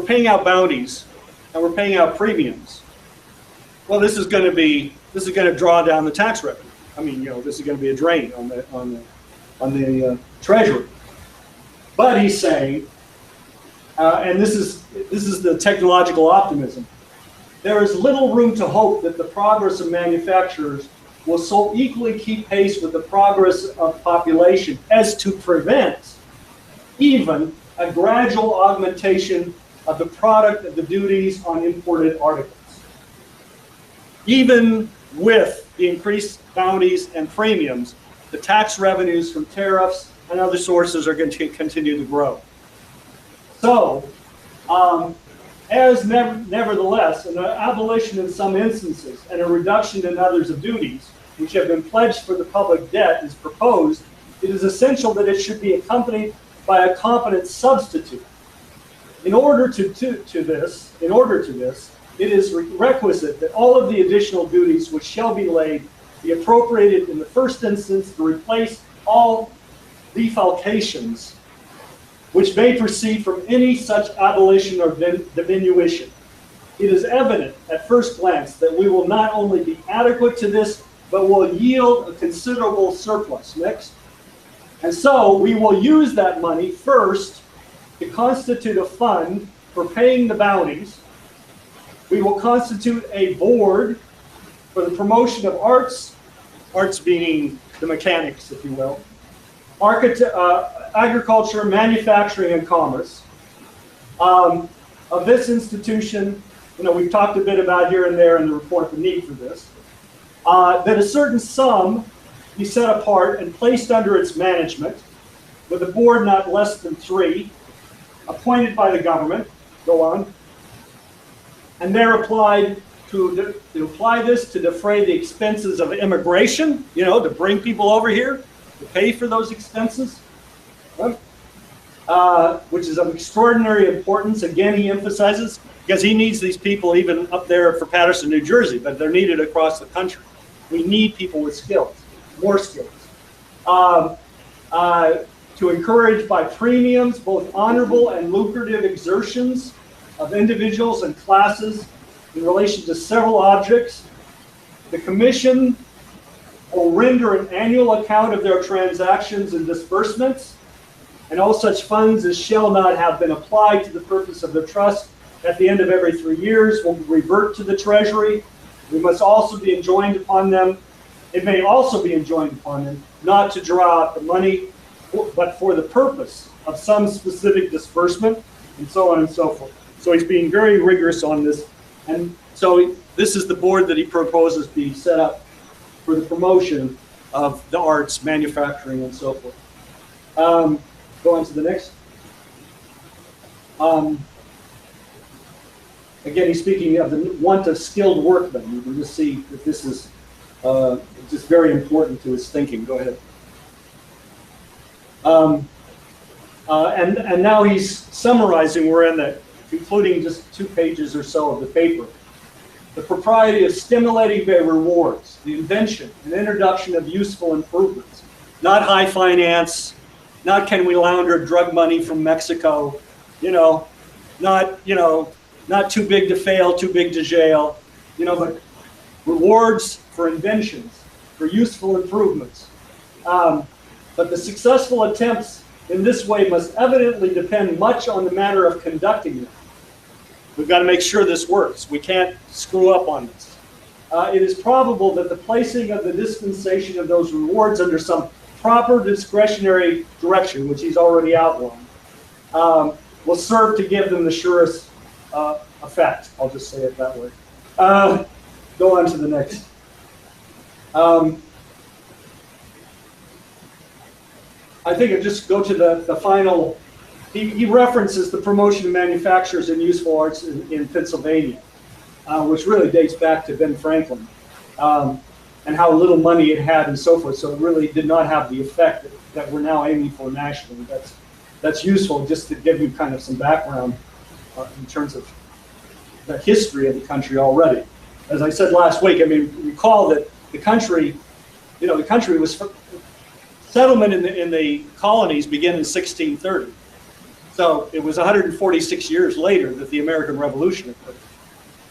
[SPEAKER 1] paying out bounties and we're paying out premiums, well, this is going to draw down the tax revenue. I mean, this is going to be a drain on the treasury. But he's saying, and this is the technological optimism, there is little room to hope that the progress of manufacturers will so equally keep pace with the progress of population as to prevent even a gradual augmentation of the product of the duties on imported articles. Even with the increased bounties and premiums, the tax revenues from tariffs and other sources are going to continue to grow. So, nevertheless, an abolition in some instances and a reduction in others of duties, which have been pledged for the public debt, is proposed, it is essential that it should be accompanied by a competent substitute. In order to this, it is requisite that all of the additional duties which shall be laid be appropriated in the first instance to replace all defalcations which may proceed from any such abolition or diminution. It is evident at first glance that we will not only be adequate to this, but will yield a considerable surplus. Next. And so we will use that money first to constitute a fund for paying the bounties. We will constitute a board for the promotion of arts being the mechanics, if you will, agriculture, manufacturing, and commerce. Of this institution, we've talked a bit about here and there in the report the need for this, that a certain sum be set apart and placed under its management, with a board not less than 3, appointed by the government. Go on. And they're applied to apply this to defray the expenses of immigration, to bring people over here, to pay for those expenses, which is of extraordinary importance. Again, he emphasizes, because he needs these people even up there for Paterson, New Jersey, but they're needed across the country. We need people with skills, more skills. To encourage by premiums both honorable and lucrative exertions of individuals and classes in relation to several objects. The Commission will render an annual account of their transactions and disbursements, and all such funds as shall not have been applied to the purpose of the trust at the end of every 3 years will revert to the Treasury, We must also be enjoined upon them. It may also be enjoined upon them not to draw out the money, but for the purpose of some specific disbursement, and so on and so forth. So he's being very rigorous on this. And so this is the board that he proposes be set up for the promotion of the arts, manufacturing, and so forth. Go on to the next. Again, he's speaking of the want of skilled workmen. You can just see that this is just very important to his thinking. Go ahead. And now he's summarizing. We're in the concluding just 2 pages or so of the paper. The propriety of stimulating by rewards, the invention and introduction of useful improvements, not high finance, not can we launder drug money from Mexico, not too big to fail, too big to jail, but rewards for inventions, for useful improvements. But the successful attempts in this way must evidently depend much on the manner of conducting them. We've got to make sure this works. We can't screw up on this. It is probable that the placing of the dispensation of those rewards under some proper discretionary direction, which he's already outlined, will serve to give them the surest effect. I'll just say it that way. Go on to the next. I think I'll just go to the final. He references the promotion of manufacturers and useful arts in Pennsylvania, which really dates back to Ben Franklin, and how little money it had and so forth. So it really did not have the effect that we're now aiming for nationally. That's useful just to give you kind of some background in terms of the history of the country already. As I said last week, I mean, recall that the country was settlement in the colonies began in 1630. So it was 146 years later that the American Revolution occurred.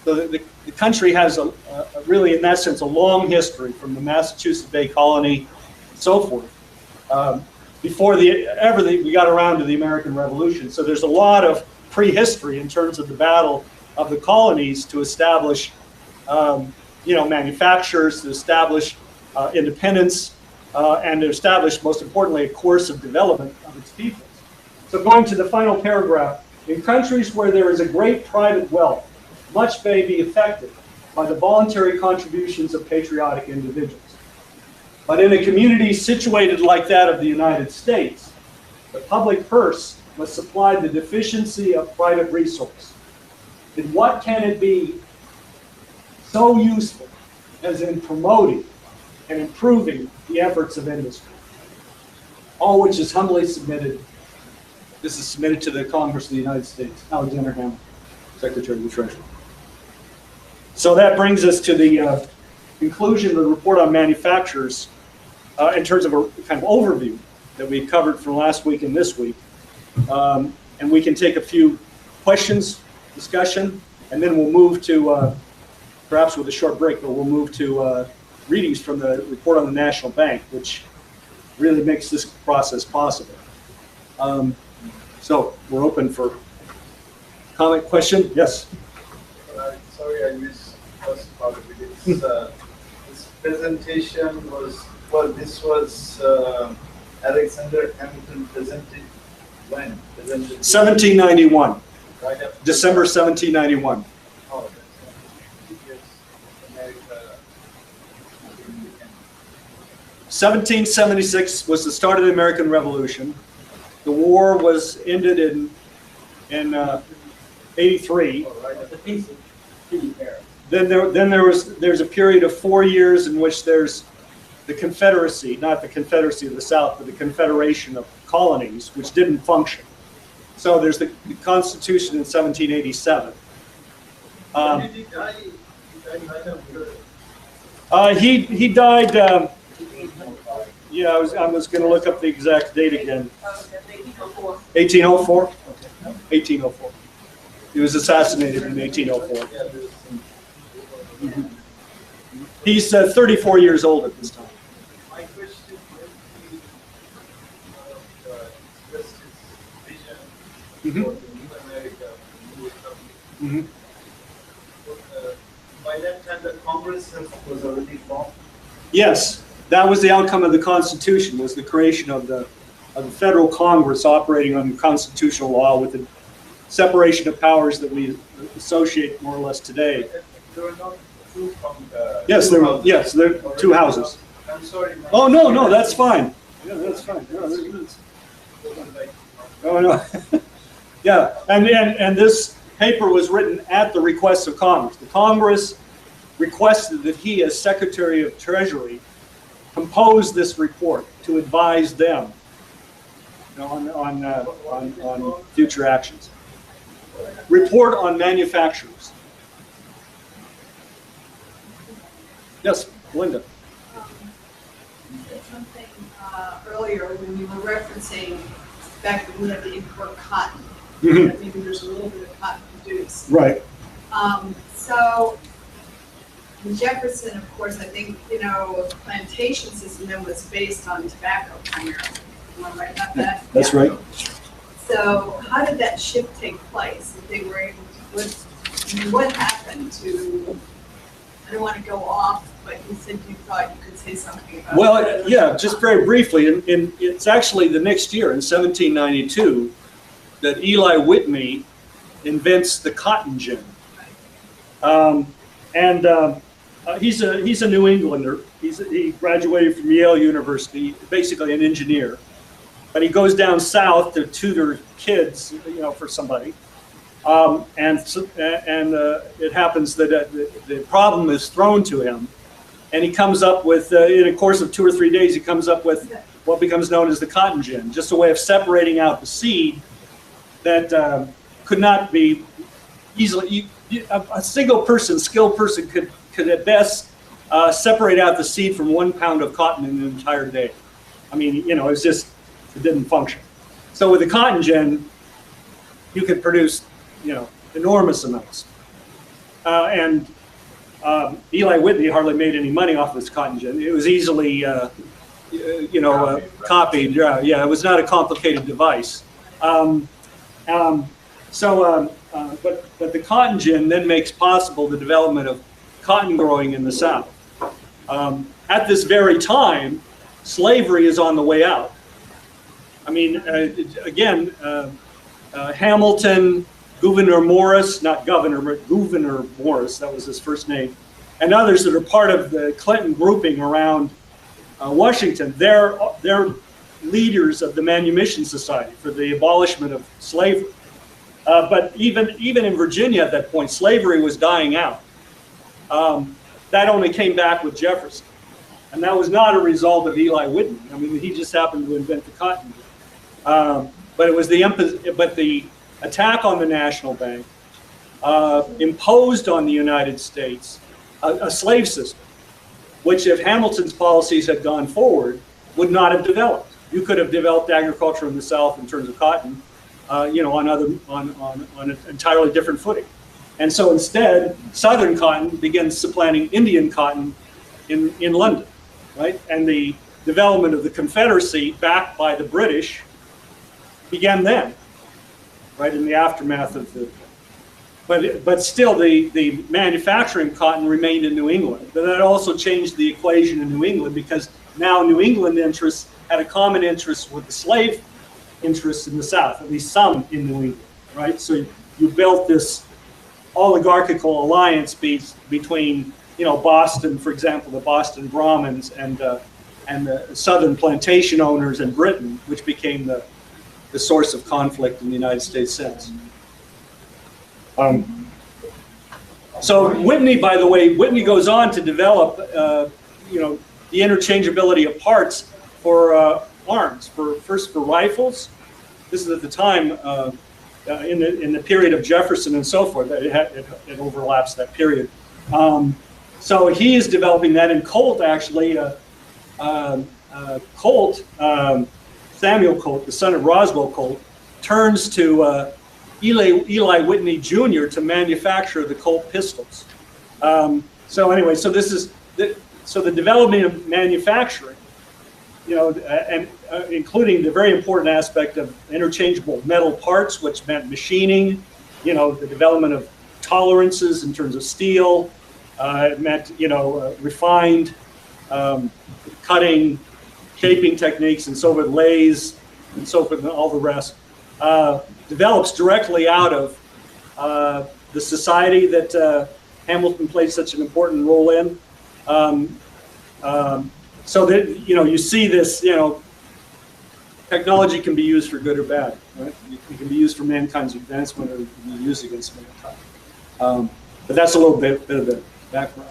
[SPEAKER 1] So the country has really, in that sense, a long history from the Massachusetts Bay Colony and so forth, before we got around to the American Revolution. So there's a lot of prehistory in terms of the battle of the colonies to establish, manufacturers, to establish independence, and to establish, most importantly, a course of development of its people. So going to the final paragraph, in countries where there is a great private wealth, much may be effected by the voluntary contributions of patriotic individuals. But in a community situated like that of the United States, the public purse must supply the deficiency of private resource. And what can it be so useful as in promoting and improving the efforts of industry? All which is humbly submitted. This is submitted to the Congress of the United States. Alexander Hamilton, Secretary of the Treasury. So that brings us to the conclusion of the report on manufacturers in terms of a kind of overview that we covered from last week and this week. And we can take a few questions, discussion, and then we'll move to, perhaps with a short break, but we'll move to readings from the report on the National Bank, which really makes this process possible. So we're open for comment, question? Yes?
[SPEAKER 4] Sorry, I missed first part of it. This presentation was, this was Alexander Hamilton presented when? Presented
[SPEAKER 1] 1791,
[SPEAKER 4] right after
[SPEAKER 1] December 1791.
[SPEAKER 4] Oh, that's America.
[SPEAKER 1] 1776 was the start of the American Revolution. The war was ended in 83.
[SPEAKER 4] Oh, right after.
[SPEAKER 1] Then there's a period of 4 years in which there's the Confederacy, not the Confederacy of the South, but the Confederation of Colonies, which didn't function. So there's the Constitution in 1787.
[SPEAKER 4] When did he die?
[SPEAKER 1] He died. Yeah, I was going to look up the exact date again. 1804. 1804. He was assassinated in 1804. He's 34 years old at this time.
[SPEAKER 4] My question is expressed his vision for the new America, the new economy.
[SPEAKER 1] Mm-hmm.
[SPEAKER 4] My by that time the Congress was already formed?
[SPEAKER 1] Yes, that was the outcome of the Constitution, was the creation of the federal Congress operating on constitutional law with the separation of powers that we associate more or less today.
[SPEAKER 4] There were not two
[SPEAKER 1] Yes, there were two houses.
[SPEAKER 4] I'm sorry.
[SPEAKER 1] Oh, no, that's fine. Yeah, that's fine. No, oh, no. Yeah, and this paper was written at the request of Congress. The Congress requested that he, as Secretary of Treasury, compose this report to advise them, you know, on future actions. Report on manufacturers. Yes, Linda.
[SPEAKER 5] You said something earlier when you were referencing the fact that we have to import cotton.
[SPEAKER 1] Mhm.
[SPEAKER 5] That maybe there's a little bit of cotton produced.
[SPEAKER 1] Right.
[SPEAKER 5] So Jefferson, of course, I think, you know, the plantation system then was based on tobacco primarily. Am I right about that?
[SPEAKER 1] That's
[SPEAKER 5] Yeah.
[SPEAKER 1] right.
[SPEAKER 5] So how did that shift take place? If they were able to, what happened to, I don't want to go off, but you said you thought you could say something about
[SPEAKER 1] Well, yeah, just very briefly, it's actually the next year, in 1792, that Eli Whitney invents the cotton gin. He's a New Englander. He graduated from Yale University, basically an engineer. But he goes down south to tutor kids, you know, for somebody. It happens that the problem is thrown to him, and he comes up with, in a course of 2 or 3 days, he comes up with what becomes known as the cotton gin, just a way of separating out the seed that could not be easily. A single person, skilled person, could at best separate out the seed from 1 pound of cotton in an entire day. I mean, you know, it didn't function. So with the cotton gin, you could produce, you know, enormous amounts. Eli Whitney hardly made any money off of this cotton gin. It was easily, copied. Yeah, it was not a complicated device. But the cotton gin then makes possible the development of cotton growing in the South. At this very time, slavery is on the way out. I mean, again, Hamilton, Gouverneur Morris, not governor, but Gouverneur Morris, that was his first name, and others that are part of the Clinton grouping around Washington, they're leaders of the Manumission Society for the abolishment of slavery. But even in Virginia at that point, slavery was dying out. That only came back with Jefferson. And that was not a result of Eli Whitney. I mean, he just happened to invent the cotton gin. But it was the attack on the National Bank imposed on the United States a slave system, which if Hamilton's policies had gone forward, would not have developed. You could have developed agriculture in the South in terms of cotton, on an entirely different footing. And so instead, Southern cotton begins supplanting Indian cotton in London, right? And the development of the Confederacy, backed by the British, began then, right, in the aftermath of the. But still, the manufacturing cotton remained in New England. But that also changed the equation in New England, because now New England interests had a common interest with the slave interests in the South, at least some in New England, right? So you built this oligarchical alliance between, Boston, for example, the Boston Brahmins and the Southern plantation owners in Britain, which became the source of conflict in the United States since. So Whitney, by the way, goes on to develop, the interchangeability of parts for arms, first for rifles. This is at the time in the period of Jefferson and so forth. It overlaps that period. So he is developing that, and Colt actually, Samuel Colt, the son of Roswell Colt, turns to Eli Whitney Jr. to manufacture the Colt pistols. So the development of manufacturing, and including the very important aspect of interchangeable metal parts, which meant machining, the development of tolerances in terms of steel, It meant, refined cutting, shaping techniques, and so forth, lathes, and so forth, and all the rest. Develops directly out of the society that Hamilton played such an important role in. So that, you see this, technology can be used for good or bad, right? It can be used for mankind's advancement, or it can be used against mankind. But that's a little bit of the background.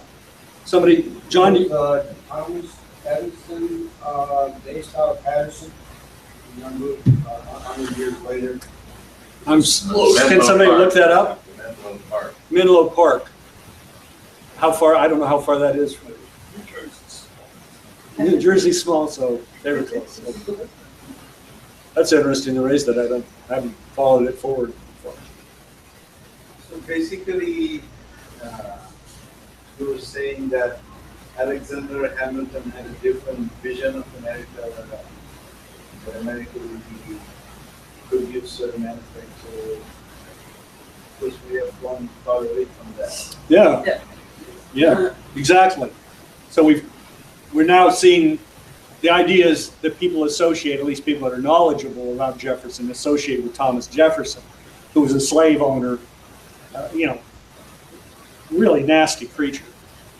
[SPEAKER 1] Somebody, John?
[SPEAKER 6] Thomas Edison, based out of Patterson, 100 years later.
[SPEAKER 1] Can somebody look that up?
[SPEAKER 2] Menlo Park.
[SPEAKER 1] Menlo Park. How far? I don't know how far that is from New Jersey's small, so they were close. That's interesting to raise that. I haven't followed it forward before.
[SPEAKER 4] So basically, you were saying that Alexander Hamilton had a different vision of America, that America would be producer, manufacturer. Of course, we have gone far away from that.
[SPEAKER 1] Yeah, exactly. So we're now seeing the ideas that people associate, at least people that are knowledgeable about Jefferson, associate with Thomas Jefferson, who was a slave owner, really nasty creature.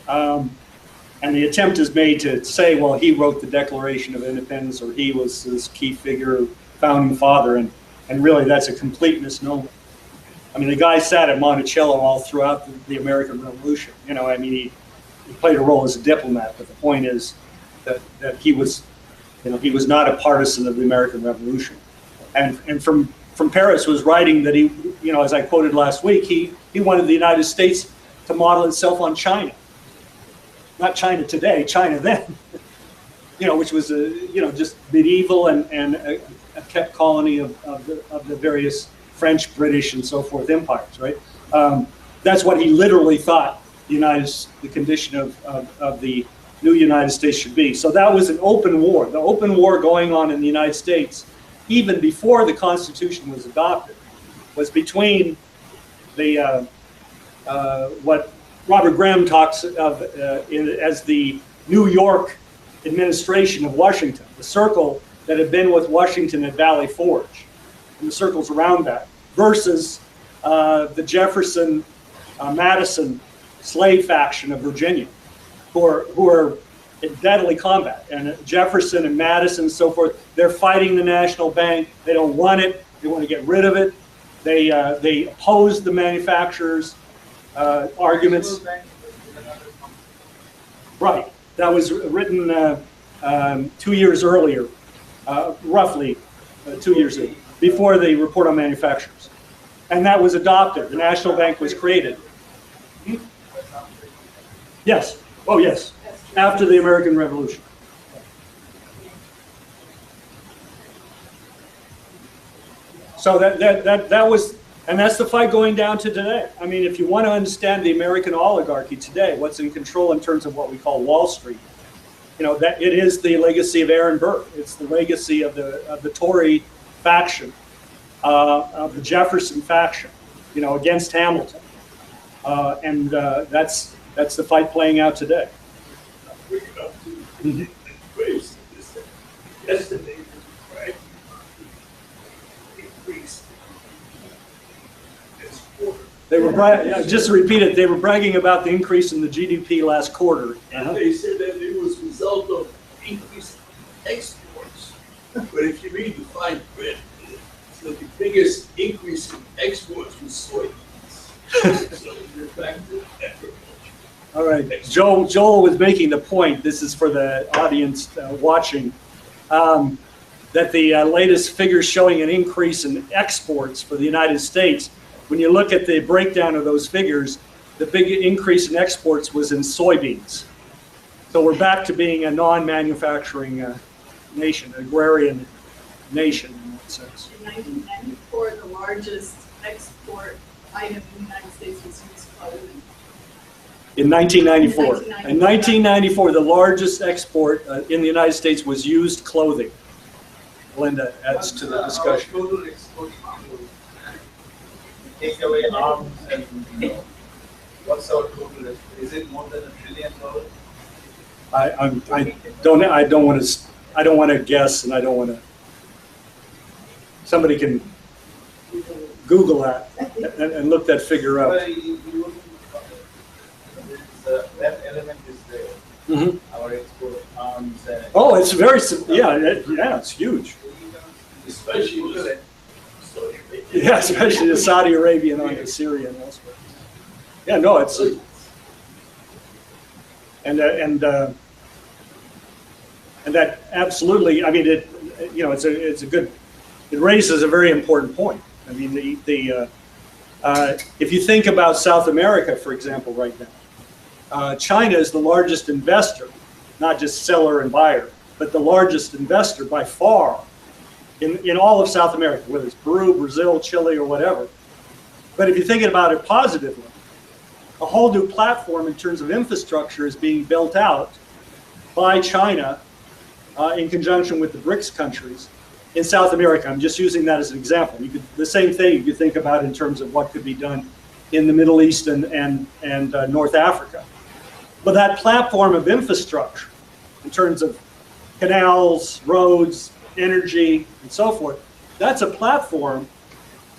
[SPEAKER 1] And the attempt is made to say, well, he wrote the Declaration of Independence, or he was this key figure, founding father, and really that's a complete misnomer. I mean, the guy sat at Monticello all throughout the American Revolution. He played a role as a diplomat, but the point is that he was, he was not a partisan of the American Revolution. And from Paris was writing that he, as I quoted last week, he wanted the United States to model itself on China. Not China today, China then, which was just medieval and a kept colony of the various French, British, and so forth empires, right? That's what he literally thought the condition of the new United States should be. So that was an open war. The open war going on in the United States, even before the Constitution was adopted, was between the what Robert Graham talks of as the New York administration of Washington, the circle that had been with Washington at Valley Forge, and the circles around that, versus the Jefferson, Madison slave faction of Virginia, who are in deadly combat. And Jefferson and Madison and so forth, they're fighting the national bank. They don't want it. They want to get rid of it. They oppose the manufacturers' arguments. Right. That was written 2 years earlier, roughly 2 years ago, before the Report on Manufacturers. And that was adopted. The National Bank was created. Yes. Oh, yes. After the American Revolution. So that was, and that's the fight going down to today. I mean, if you want to understand the American oligarchy today, what's in control in terms of what we call Wall Street, that it is the legacy of Aaron Burr. It's the legacy of the Tory faction, of the Jefferson faction, against Hamilton, and that's the fight playing out today. They were just to repeat it. They were bragging about the increase in the GDP last quarter.
[SPEAKER 7] They said that it was a result of increased exports. But if you read the fine print, so the biggest increase in exports was soybeans. So we're back to agriculture.
[SPEAKER 1] All right, Joel was making the point. This is for the audience watching. That the latest figures showing an increase in exports for the United States. When you look at the breakdown of those figures, the big increase in exports was in soybeans. So we're back to being a non-manufacturing nation, agrarian nation in that sense.
[SPEAKER 5] In 1994, the largest export item in the United States was used clothing.
[SPEAKER 1] In 1994. In 1994, the largest export in the United States was used clothing. Linda adds to the discussion.
[SPEAKER 4] Take away arms and What's our total? Is it more than $1 trillion?
[SPEAKER 1] I don't want to guess, and I don't want to. Somebody can Google that and look that figure up.
[SPEAKER 4] That element is there.
[SPEAKER 1] Mm-hmm.
[SPEAKER 4] Our export arms.
[SPEAKER 1] Oh, it's very, yeah, it's huge.
[SPEAKER 7] Especially with Saudi Arabia.
[SPEAKER 1] Yeah, especially the Saudi Arabian on the Syria and elsewhere. Yeah, no, it's and that absolutely. I mean, it's a good. It raises a very important point. I mean, if you think about South America, for example, right now, China is the largest investor, not just seller and buyer, but the largest investor by far in all of South America, whether it's Peru, Brazil, Chile, or whatever. But if you're thinking about it positively, a whole new platform in terms of infrastructure is being built out by China in conjunction with the BRICS countries in South America. I'm just using that as an example. The same thing you could think about in terms of what could be done in the Middle East and North Africa. But that platform of infrastructure, in terms of canals, roads, energy, and so forth, that's a platform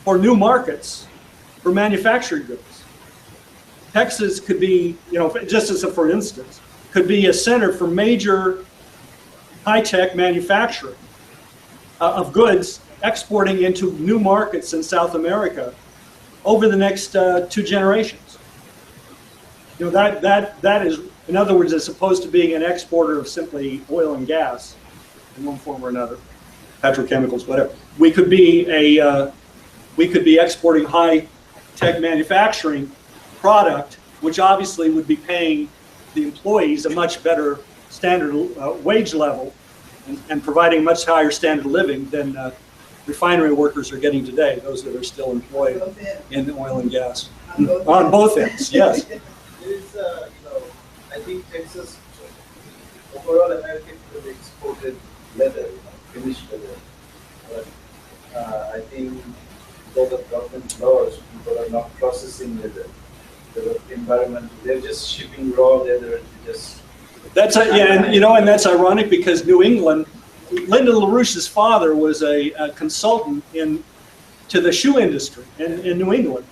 [SPEAKER 1] for new markets for manufactured goods. Texas could be, just as a for instance, could be a center for major high-tech manufacturing of goods exporting into new markets in South America over the next 2 generations. That is, in other words, as opposed to being an exporter of simply oil and gas in one form or another, petrochemicals, whatever. We could be exporting high-tech manufacturing product, which obviously would be paying the employees a much better standard wage level and providing much higher standard of living than refinery workers are getting today, those that are still employed in oil and gas. On both ends, yes.
[SPEAKER 4] There is, I think Texas, overall America could have exported leather, finished leather. But I think because of government laws, people are not processing leather. Environmental, they're just shipping raw leather and just.
[SPEAKER 1] That's and that's ironic because New England, Lyndon LaRouche's father was a consultant to the shoe industry in New England,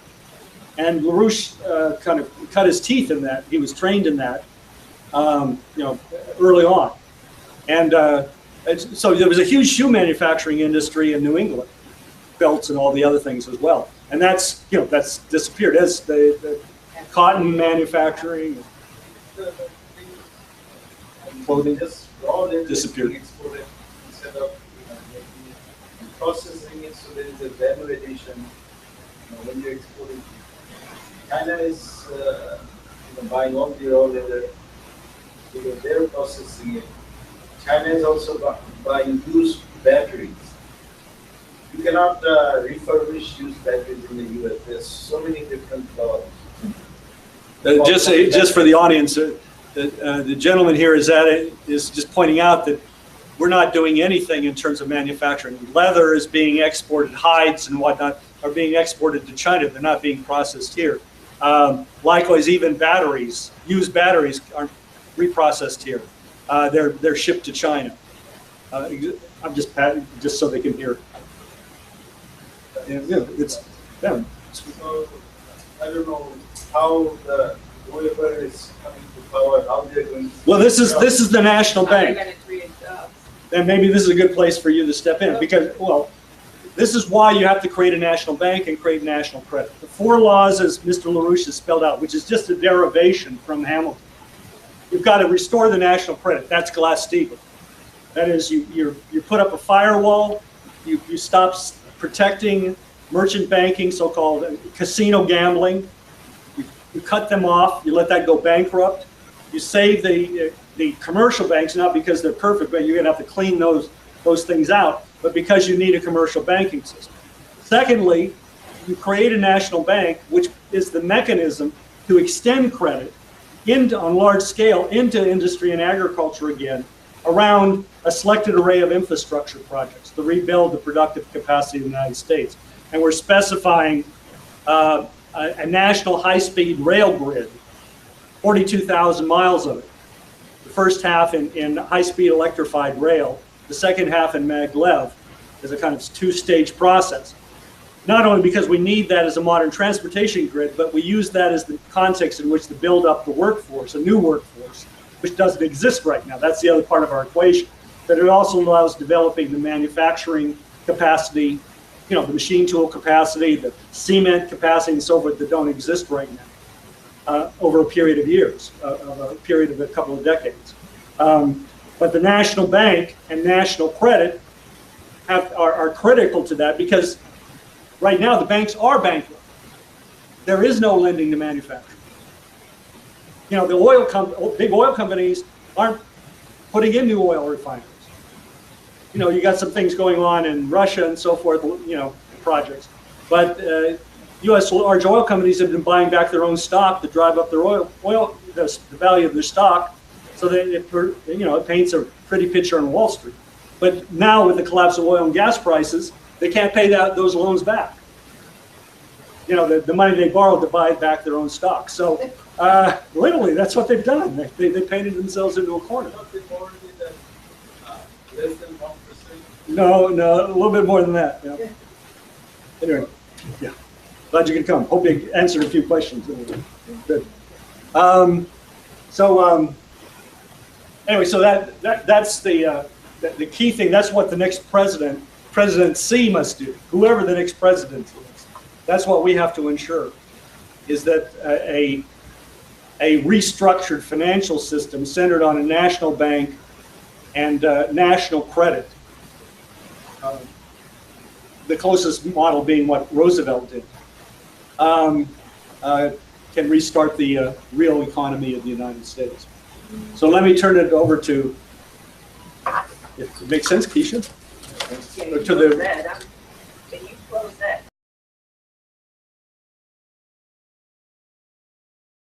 [SPEAKER 1] and LaRouche kind of cut his teeth in that. He was trained in that, early on, and so there was a huge shoe manufacturing industry in New England, belts and all the other things as well, and that's disappeared as the cotton manufacturing, clothing disappeared.
[SPEAKER 4] Exported instead of processing it, so there is a value addition. When you're exporting, China is buying all the raw leather, because they're processing it. China is also buying used batteries. You cannot refurbish used batteries in the US. There's so many different laws.
[SPEAKER 1] Just for the audience, the gentleman here is just pointing out that we're not doing anything in terms of manufacturing. Leather is being exported, hides and whatnot are being exported to China. They're not being processed here. Likewise, even batteries, used batteries, aren't reprocessed here. They're shipped to China. I'm just so they can hear.
[SPEAKER 4] So I don't know how whoever is coming to power, how they're going to.
[SPEAKER 1] Well, this is the national bank, and maybe this is a good place for you to step in because, well, this is why you have to create a national bank and create national credit. The 4 laws, as Mr. LaRouche has spelled out, which is just a derivation from Hamilton. You've got to restore the national credit. That's Glass-Steagall. That is, you put up a firewall. You stop protecting merchant banking, so-called casino gambling. You cut them off. You let that go bankrupt. You save the commercial banks, not because they're perfect, but you're going to have to clean those things out, but because you need a commercial banking system. Secondly, you create a national bank, which is the mechanism to extend credit on large scale into industry and agriculture again, around a selected array of infrastructure projects to rebuild the productive capacity of the United States. And we're specifying a national high-speed rail grid, 42,000 miles of it. The first half in high-speed electrified rail, the second half in maglev, is a kind of two-stage process. Not only because we need that as a modern transportation grid, but we use that as the context in which to build up the workforce, a new workforce, which doesn't exist right now. That's the other part of our equation. But it also allows developing the manufacturing capacity, you know, the machine tool capacity, the cement capacity, and so forth that don't exist right now over a period of years, a period of a couple of decades. But the national bank and national credit are critical to that, because right now the banks are bankrupt. There is no lending to manufacturers. You know, the big oil companies aren't putting in new oil refineries. You know, you got some things going on in Russia and so forth, you know, projects. But U.S. large oil companies have been buying back their own stock to drive up their the value of their stock, so that it paints a pretty picture on Wall Street. But now with the collapse of oil and gas prices, they can't pay those loans back. You know, the money they borrowed to buy back their own stock. So literally, that's what they've done. They painted themselves into a corner.
[SPEAKER 7] Less than 1%.
[SPEAKER 1] No, a little bit more than that. Yeah. Anyway, yeah, glad you could come. Hope you answered a few questions. Good. Anyway, so that's the key thing. That's what the next presidency must do. Whoever the next president is, that's what we have to ensure, is that a restructured financial system centered on a national bank and national credit, the closest model being what Roosevelt did, can restart the real economy of the United States. So let me turn it over to, if it makes sense, Keisha?
[SPEAKER 3] Yeah,
[SPEAKER 1] To the-
[SPEAKER 3] that.